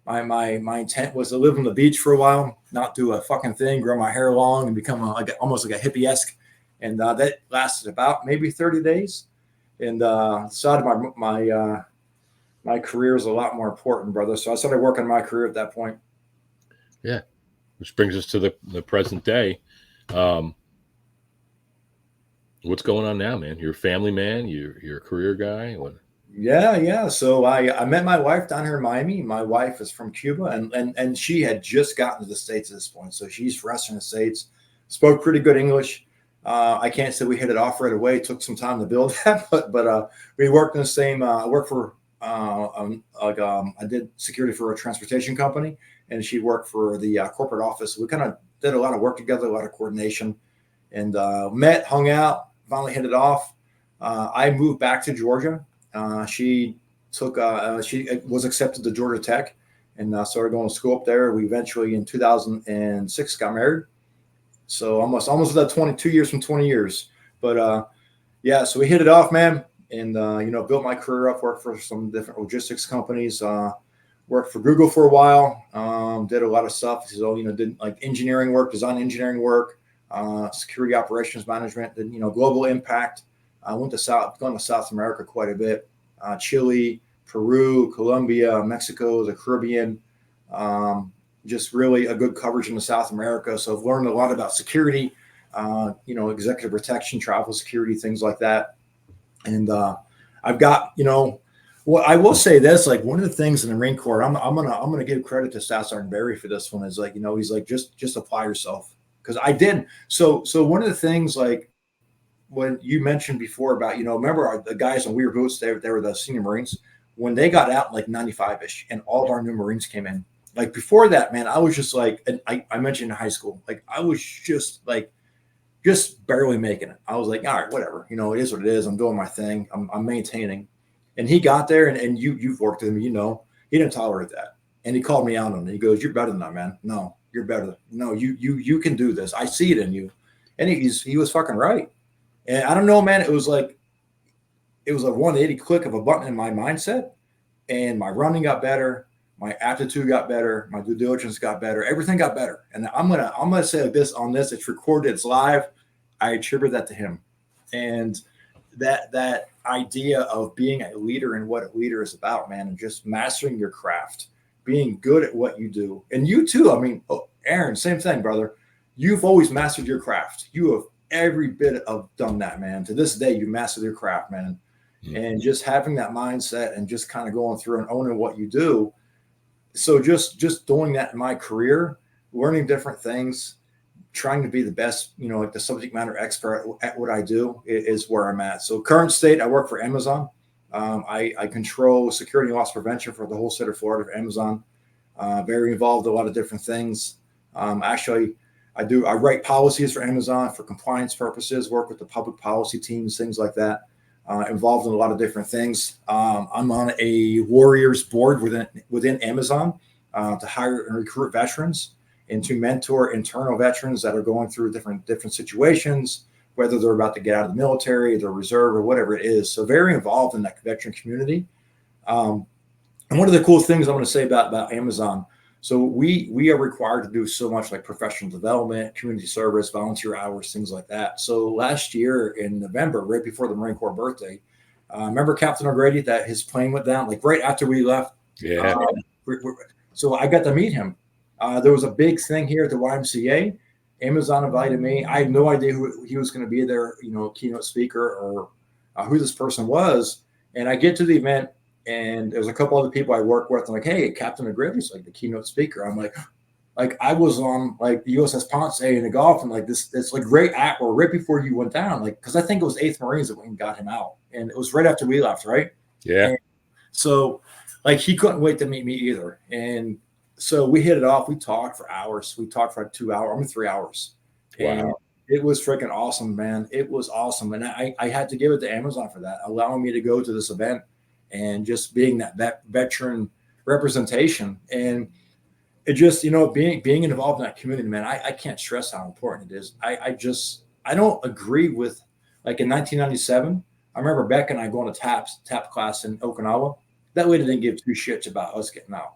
My intent was to live on the beach for a while, not do a fucking thing, grow my hair long, and become almost like a hippie-esque. And that lasted about maybe 30 days. And decided my career is a lot more important, brother. So I started working my career at that point. Yeah. Which brings us to the present day. What's going on now, man? You're a family man. You're a career guy. What? Yeah. So I met my wife down here in Miami. My wife is from Cuba, and she had just gotten to the States at this point. So she's fresh in the States, spoke pretty good English. I can't say we hit it off right away. It took some time to build that, but we worked in the same. I worked for I did security for a transportation company, and she worked for the corporate office. We kind of did a lot of work together, a lot of coordination, and met, hung out, finally hit it off. I moved back to Georgia. She was accepted to Georgia Tech and started going to school up there. We eventually in 2006 got married. So almost about 22 years from 20 years. But yeah, so we hit it off, man. And, built my career up, worked for some different logistics companies, worked for Google for a while, did a lot of stuff. So, did like engineering work, design engineering work, security operations management, did, global impact. I went to gone to South America quite a bit, Chile, Peru, Colombia, Mexico, the Caribbean, just really a good coverage in the South America. So I've learned a lot about security, executive protection, travel security, things like that. And I've got, well, I will say this, like one of the things in the Marine Corps, I'm gonna give credit to Staff Sergeant Barry for this one is like, he's like, just apply yourself. Cause I did. So one of the things like when you mentioned before about, remember the guys in Weir Boots, they were the senior Marines when they got out like 95 ish and all of our new Marines came in. Like before that, man, I was just like, and I mentioned in high school, like I was just barely making it. I was like, all right, whatever, it is what it is. I'm doing my thing. I'm maintaining. And he got there and you've worked with him, he didn't tolerate that. And he called me out on it. He goes, "You're better than that, man. No, you're better. No, you can do this. I see it in you." And he was fucking right. And I don't know, man, it was a 180 click of a button in my mindset and my running got better. My aptitude got better. My due diligence got better. Everything got better. And I'm gonna say this on this. It's recorded. It's live. I attribute that to him. And that idea of being a leader and what a leader is about, man, and just mastering your craft, being good at what you do. And you too. I mean, Aaron, same thing, brother. You've always mastered your craft. You have every bit of done that, man. To this day, you mastered your craft, man. Mm-hmm. And just having that mindset and just kind of going through and owning what you do. So just doing that in my career, learning different things, trying to be the best, like the subject matter expert at what I do is where I'm at. So current state, I work for Amazon. I control security and loss prevention for the whole state of Florida for Amazon. Very involved in a lot of different things. Actually, I write policies for Amazon for compliance purposes, work with the public policy teams, things like that. Involved in a lot of different things. I'm on a Warriors board within Amazon to hire and recruit veterans and to mentor internal veterans that are going through different situations, whether they're about to get out of the military, the reserve, or whatever it is. So very involved in that veteran community. And one of the cool things I'm going to say about Amazon, so we are required to do so much like professional development, community service, volunteer hours, things like that. So last year in November, right before the Marine Corps birthday, remember Captain O'Grady that his plane went down like right after we left? Yeah. So I got to meet him. There was a big thing here at the YMCA. Amazon invited me. I had no idea who he was going to be there, keynote speaker or who this person was. And I get to the event. And there was a couple other people I work with. I'm like, "Hey, Captain O'Grady's like the keynote speaker." I'm like, Like I was on like the USS Ponce in the Gulf, and like this, it's like right at or right before you went down, like because I think it was Eighth Marines that went and got him out, and it was right after we left, right? Yeah. And so, like he couldn't wait to meet me either, and so we hit it off. We talked for hours. We talked for like 2 hours, I mean 3 hours, and Wow. it was freaking awesome, man. It was awesome, and I had to give it to Amazon for that, allowing me to go to this event and just being that veteran representation. And it just, being involved in that community, man, I can't stress how important it is. I don't agree with, like in 1997, I remember Beck and I going to tap class in Okinawa. That lady didn't give two shits about us getting out.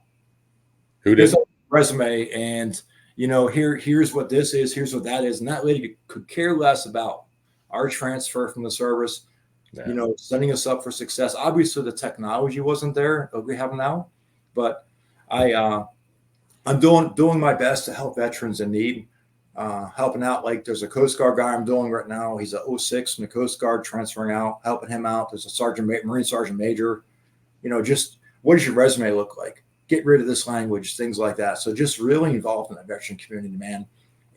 Who Here's did? a resume, and here's what this is, here's what that is, and that lady could care less about our transfer from the service, No. setting us up for success. Obviously, the technology wasn't there that we have now, but I I'm doing my best to help veterans in need, helping out. Like there's a Coast Guard guy I'm doing right now. He's a '06 in the Coast Guard, transferring out, helping him out. There's a Marine Sergeant Major. Just what does your resume look like? Get rid of this language, things like that. So just really involved in that veteran community, man.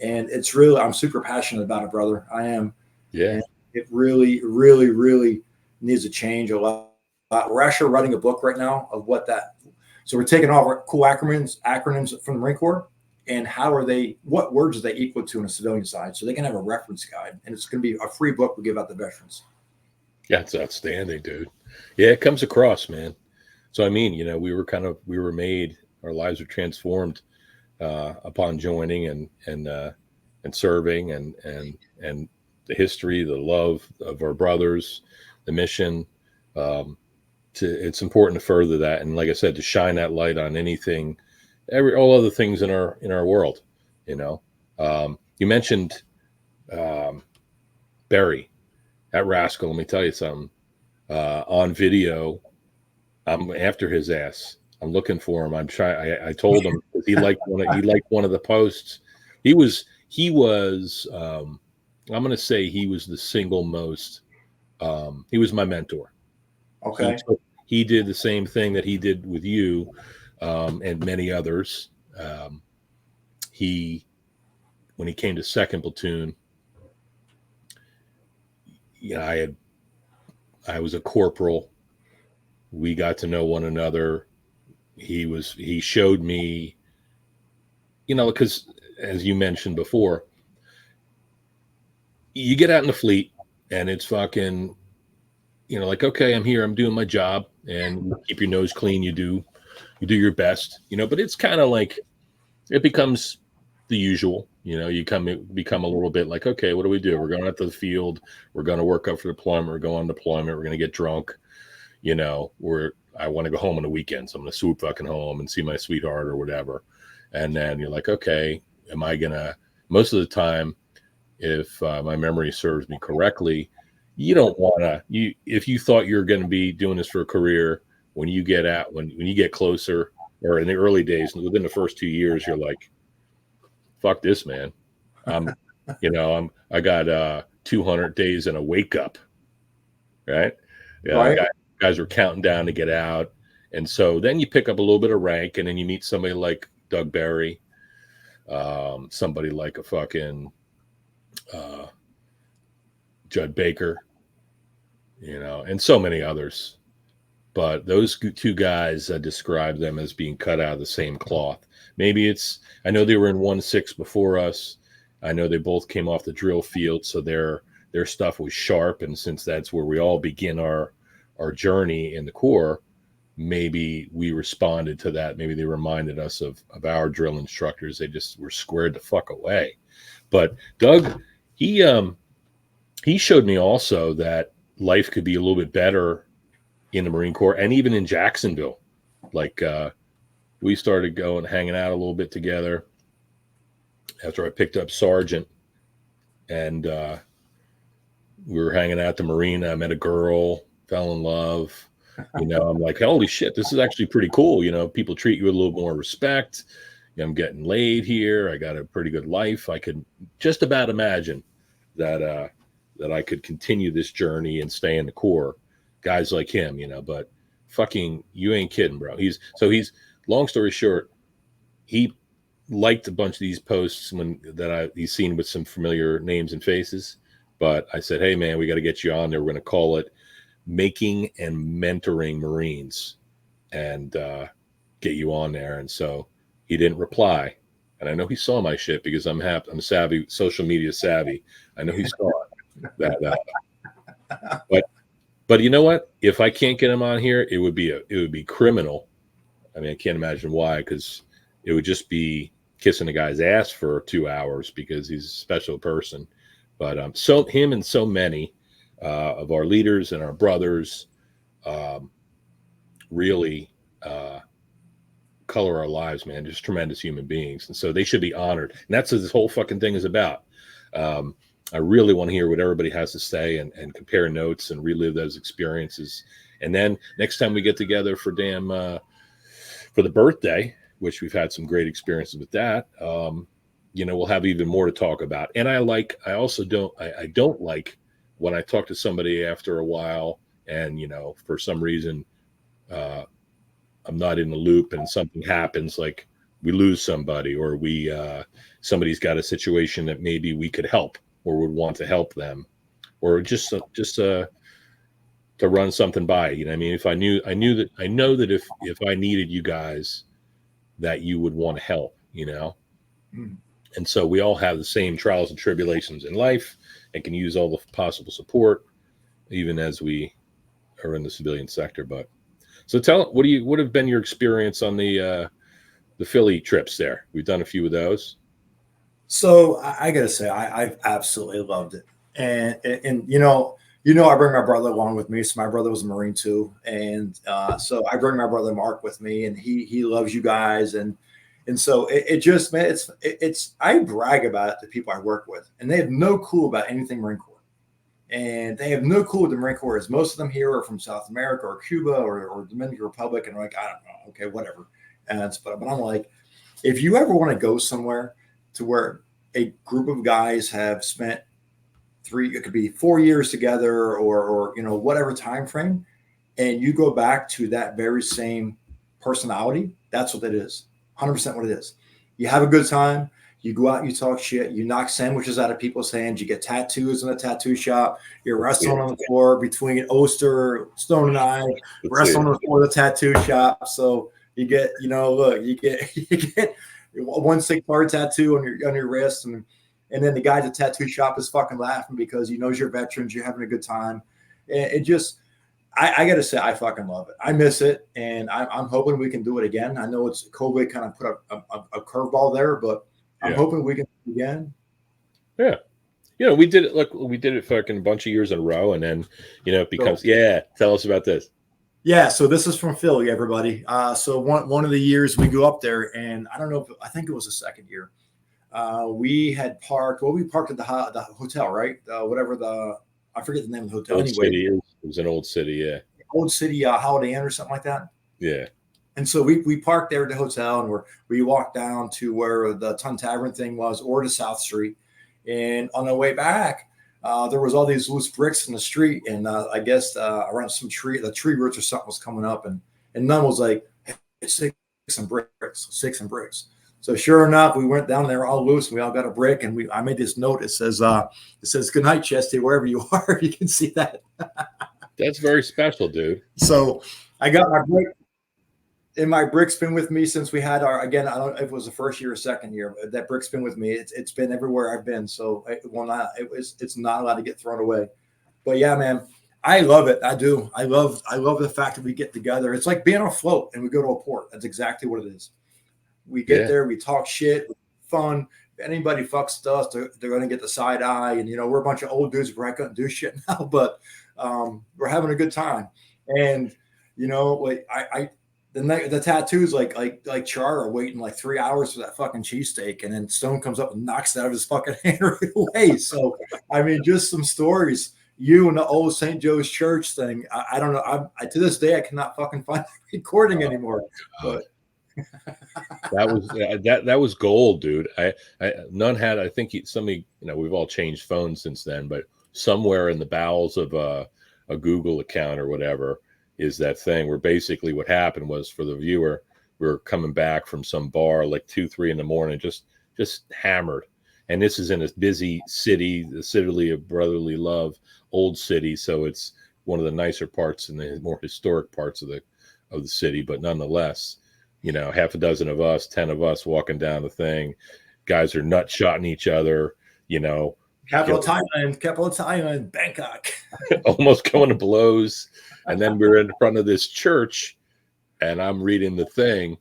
And it's really, I'm super passionate about it, brother. I am. Yeah. And it really, really, really needs to change a lot. We're actually writing a book right now of what that. So we're taking all our cool acronyms from the Marine Corps, and what words are they equal to in a civilian side, so they can have a reference guide, and it's going to be a free book we give out to veterans. Yeah, it's outstanding, dude. Yeah, it comes across, man. So I mean, we were made, our lives were transformed upon joining and serving and the history, the love of our brothers, the mission. It's important to further that, and like I said, to shine that light on anything, all other things in our world. You mentioned um, Barry at Rascal. Let me tell you something. On video, I'm after his ass. I'm looking for him. I'm trying. I told him he liked one of the posts. He was. I'm going to say he was the single most. He was my mentor. Okay. He did the same thing that he did with you, and many others. He When he came to second platoon, I was a corporal. We got to know one another. He showed me, because as you mentioned before, you get out in the fleet and it's fucking, like, okay, I'm here, I'm doing my job, and you keep your nose clean. You do your best, but it's kind of like it becomes the usual. You become a little bit like, okay, what do we do? We're going out to the field. We're going to work up for deployment. We're going on deployment. We're going to get drunk. I want to go home on the weekend, so I'm going to swoop fucking home and see my sweetheart or whatever. And then you're like, okay, most of the time, if my memory serves me correctly, you don't want to, if you thought you're going to be doing this for a career, when you get out, when you get closer, or in the early days, within the first 2 years, you're like, fuck this, man. I got 200 days and a wake up, right? Yeah, Right. guys were counting down to get out, and so then you pick up a little bit of rank, and then you meet somebody like Doug Barry, somebody like a fucking Judd Baker, and so many others. But those two guys, I describe them as being cut out of the same cloth. I know they were in 1-6 before us. I know they both came off the drill field, so their stuff was sharp. And since that's where we all begin our journey in the Corps, maybe we responded to that. Maybe they reminded us of our drill instructors. They just were squared the fuck away. But Doug, he showed me also that life could be a little bit better in the Marine Corps and even in Jacksonville. Like we started hanging out a little bit together after I picked up Sergeant, and we were hanging out at the marina. I met a girl, fell in love. I'm like, holy shit, this is actually pretty cool. People treat you with a little more respect. I'm getting laid here. I got a pretty good life. I could just about imagine that I could continue this journey and stay in the Corps. Guys like him, but fucking, you ain't kidding, bro. He's long story short, he liked a bunch of these posts he's seen with some familiar names and faces. But I said, hey man, we got to get you on there. We're going to call it Making and Mentoring Marines, and get you on there. And so he didn't reply. And I know he saw my shit because I'm savvy, social media savvy. I know he saw it. But you know what? If I can't get him on here, it would be criminal. I mean, I can't imagine why, because it would just be kissing a guy's ass for 2 hours because he's a special person. But so him and so many of our leaders and our brothers really color our lives, man. Just tremendous human beings, and so they should be honored. And that's what this whole fucking thing is about. I really want to hear what everybody has to say and compare notes and relive those experiences. And then next time we get together for the birthday, which we've had some great experiences with that, we'll have even more to talk about. And I don't like when I talk to somebody after a while and, for some reason, I'm not in the loop and something happens, like we lose somebody, or somebody's got a situation that maybe we could help or would want to help them, or just to run something by. I mean, if I know that if I needed you guys, that you would want to help, And so we all have the same trials and tribulations in life and can use all the possible support, even as we are in the civilian sector. But so what have been your experience on the Philly trips there? We've done a few of those. So I gotta say, I've absolutely loved it, and I bring my brother along with me. So my brother was a Marine too, and so I bring my brother Mark with me, and he loves you guys, and so I brag about it to people I work with, and they have no clue about anything Marine Corps, and they have no clue what the Marine Corps is. Most of them here are from South America or Cuba or Dominican Republic, and they're like, I don't know, okay, whatever. But I'm like, if you ever want to go somewhere to where a group of guys have spent it could be 4 years together or whatever time frame, and you go back to that very same personality, that's what it is. 100% what it is. You have a good time, you go out, you talk shit, you knock sandwiches out of people's hands, you get tattoos in a tattoo shop, you're wrestling on the floor between Oster, Stone, and I, wrestling on the floor of the tattoo shop. So you get, you get one 6-part tattoo on your wrist, and then the guy at the tattoo shop is fucking laughing because he knows you're veterans, you're having a good time. And it just, I gotta say, I fucking love it. I miss it, and I'm hoping we can do it again. I know it's COVID kind of put a curveball there, but I'm hoping we can do it again. Yeah. We did it. Look, we did it fucking a bunch of years in a row, and then it becomes. Tell us about this. Yeah, so this is from Philly, everybody. So one of the years we go up there, and I think it was the second year. We had parked. Well, we parked at the hotel, right? I forget the name of the hotel. It was an old city, yeah. Old City Holiday Inn or something like that. Yeah. And so we parked there at the hotel, and we walked down to where the Ton Tavern thing was, or to South Street. And on the way back, there was all these loose bricks in the street, and I guess around the tree roots or something was coming up, and none was like, hey, six and bricks. So sure enough, we went down there all loose, and we all got a brick, and I made this note. It says "Good night, Chesty," wwherever you are. You can see that. That's very special, dude. So I got my brick. And my brick's been with me since we had I don't know if it was the first year or second year, but that brick's been with me. It's been everywhere I've been. So it's not allowed to get thrown away. But yeah, man, I love it. I do. I love the fact that we get together. It's like being on a float and we go to a port. That's exactly what it is. We get there, we talk shit, fun. If anybody fucks with us, they're going to get the side eye. And, we're a bunch of old dudes. We're not going to do shit now, but we're having a good time. And, the tattoos like Chara waiting like 3 hours for that fucking cheesesteak, and then Stone comes up and knocks it out of his fucking hand right away. So I mean, just some stories. You and the old St. Joe's Church thing. I don't know. I to this day I cannot fucking find the recording anymore. But that was gold, dude. I think somebody, we've all changed phones since then, but somewhere in the bowels of a Google account or whatever is that thing where basically what happened was, for the viewer, we were coming back from some bar like 2-3 in the morning, just hammered. And this is in a busy city, the city of brotherly love, old city. So it's one of the nicer parts and the more historic parts of the city. But nonetheless, half a dozen of us, 10 of us walking down the thing. Guys are nut shotting each other, Capital Thailand, Bangkok. almost going to blows. And then we're in front of this church, and I'm reading the thing,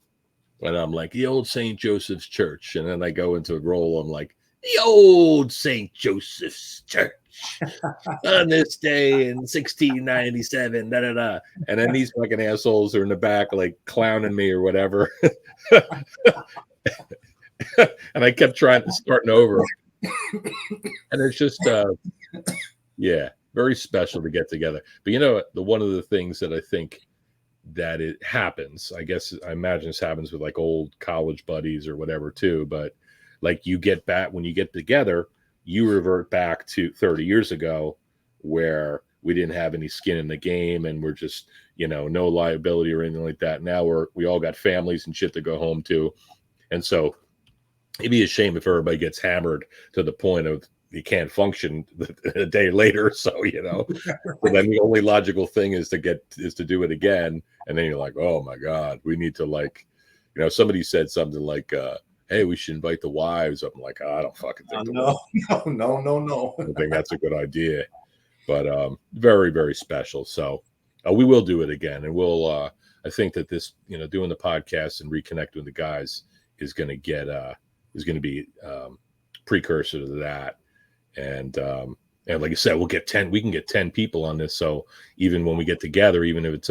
and I'm like, the old St. Joseph's Church. And then I go into a roll. I'm like, the old St. Joseph's Church on this day in 1697, da da da. And then these fucking assholes are in the back, like clowning me or whatever. And I kept starting over. And it's just, very special to get together. But one of the things that I think that it happens, I imagine this happens with like old college buddies or whatever too, but like you get back, when you get together, you revert back to 30 years ago where we didn't have any skin in the game and we're just, no liability or anything like that. Now we all got families and shit to go home to. And so it'd be a shame if everybody gets hammered to the point of you can't function a day later. So, but then the only logical thing is to do it again. And then you're like, oh my God, we need to somebody said something like, hey, we should invite the wives. I'm like, I don't fucking think no. I don't think that's a good idea, but very, very special. So we will do it again. And we'll, I think that this, doing the podcast and reconnecting with the guys is going to be precursor to that. And like I said, we can get 10 people on this. So even when we get together, even if it's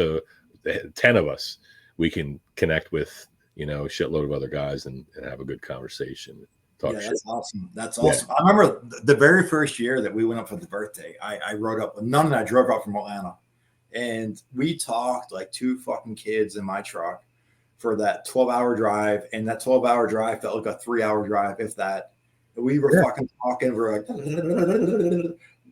10 of us, we can connect with, a shitload of other guys and have a good conversation. Talk shit. That's awesome. That's awesome. Yeah. I remember the very first year that we went up for the birthday, I rode up, none and I drove up from Atlanta, and we talked like two fucking kids in my truck for that 12-hour drive. And that 12-hour drive felt like a 3-hour drive, if that. We were fucking talking. We're like,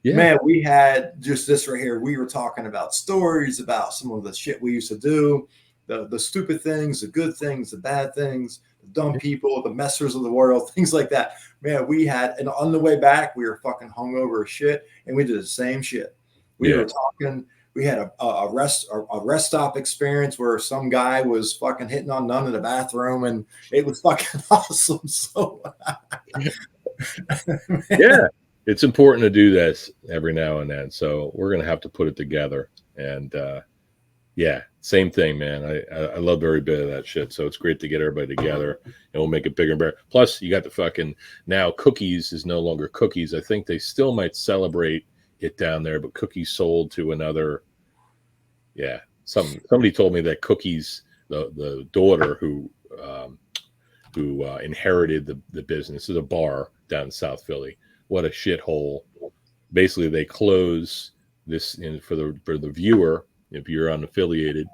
man, we had just this right here. We were talking about stories about some of the shit we used to do, the stupid things, the good things, the bad things, the dumb people, the messers of the world, things like that. Man, and on the way back, we were fucking hungover as shit, and we did the same shit. We were talking. We had a rest stop experience where some guy was fucking hitting on none in the bathroom, and it was fucking awesome. So, yeah, it's important to do this every now and then. So we're gonna have to put it together. And same thing, man. I love every bit of that shit. So it's great to get everybody together, and we'll make it bigger and better. Plus, you got the fucking now Cookies is no longer Cookies. I think they still might celebrate it down there, but Cookies sold to another. Yeah, somebody told me that Cookies, the daughter who inherited the business, is a bar down in South Philly. What a shithole! Basically, they close this for the viewer. If you're unaffiliated,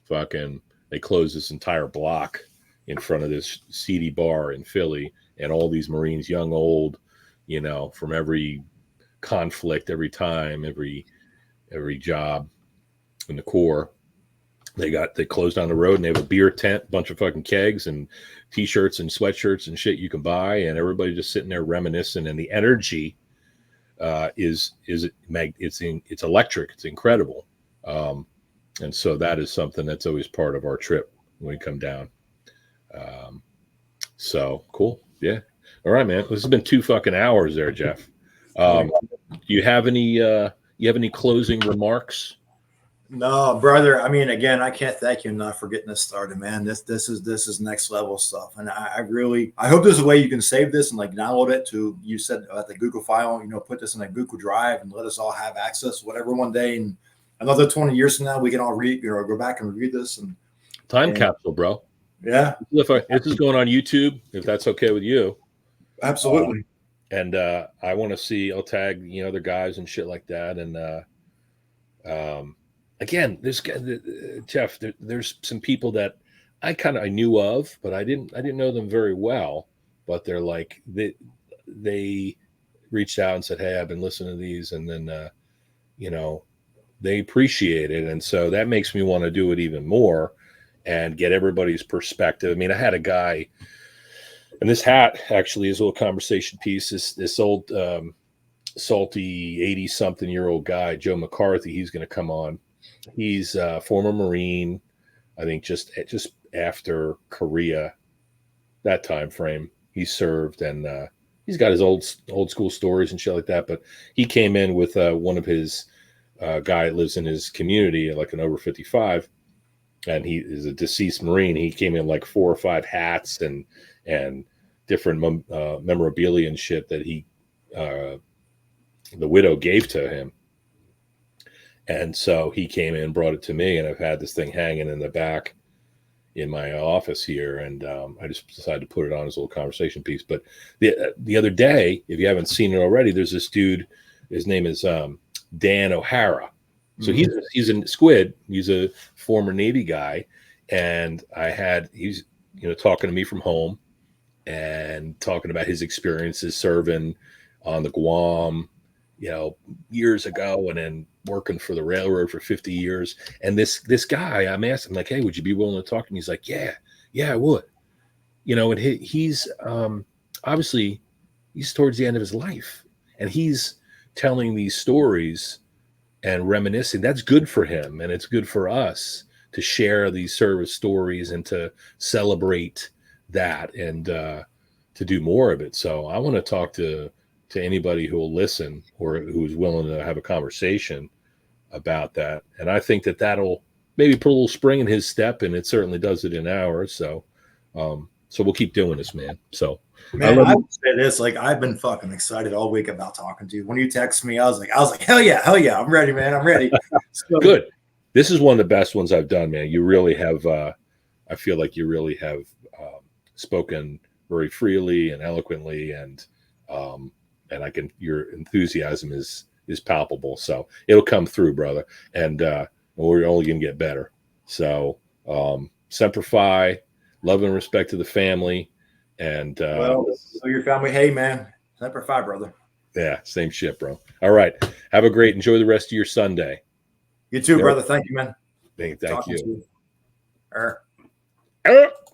they close this entire block in front of this seedy bar in Philly, and all these Marines, young, old, from every conflict, every time, every job in the Corps, they closed down the road, and they have a beer tent, bunch of fucking kegs and t-shirts and sweatshirts and shit you can buy, and everybody just sitting there reminiscing, and the energy it's electric. It's incredible. And so that is something that's always part of our trip when we come down. So cool. Yeah. All right, man. This has been 2 fucking hours there, Jeff. Do you have any closing remarks? No, brother. I mean, again, I can't thank you enough for getting this started, man. This is next level stuff. And I hope there's a way you can save this and download it to, you said at the Google file, put this in a Google Drive and let us all have access, whatever, one day. And another 20 years from now, we can all go back and review this. And time capsule, bro. Yeah. This is going on YouTube, if that's okay with you. Absolutely. And I want to see, I'll tag, other guys and shit like that. And again, this guy, Jeff, there's some people that I knew of, but I didn't know them very well. But they're like, they reached out and said, hey, I've been listening to these. And then, they appreciate it. And so that makes me want to do it even more. and get everybody's perspective. I mean, I had a guy, and this hat actually is a little conversation piece. This old salty 80-something-year-old guy, Joe McCarthy, he's going to come on. He's a former Marine, I think just after Korea, that time frame. He served, and he's got his old school stories and shit like that. But he came in with one of his guy that lives in his community, like an over 55, and he is a deceased Marine. He came in like 4 or 5 hats and different memorabilia and shit that he the widow gave to him. And so he came in and brought it to me, and I've had this thing hanging in the back in my office here, and I just decided to put it on as a little conversation piece. But the other day, if you haven't seen it already, there's this dude. His name is Dan O'Hara. So he's in Squid. He's a former Navy guy, and he's talking to me from home and talking about his experiences serving on the Guam, years ago, and then working for the railroad for 50 years. And this guy, I'm asking, like, hey, would you be willing to talk to me? He's like, yeah, I would. And he's obviously he's towards the end of his life, and he's telling these stories and reminiscing. That's good for him, and it's good for us to share these service stories and to celebrate that, and to do more of it. So I want to talk to anybody who will listen or who's willing to have a conversation about that. And I think that'll maybe put a little spring in his step, and it certainly does it in ours. So we'll keep doing this, man. So man, I would say this, like, I've been fucking excited all week about talking to you. When you text me, I was like, hell yeah, I'm ready, man. I'm ready. So good. This is one of the best ones I've done, man. You really have, I feel like you really have spoken very freely and eloquently, and your enthusiasm is palpable. So it'll come through, brother. And we're only going to get better. So Semper Fi, love and respect to the family. And so your family, hey man, Semper Fi, brother. Yeah, same shit, bro. All right. Enjoy the rest of your Sunday. You too, brother. Thank you, man. Thank you. You.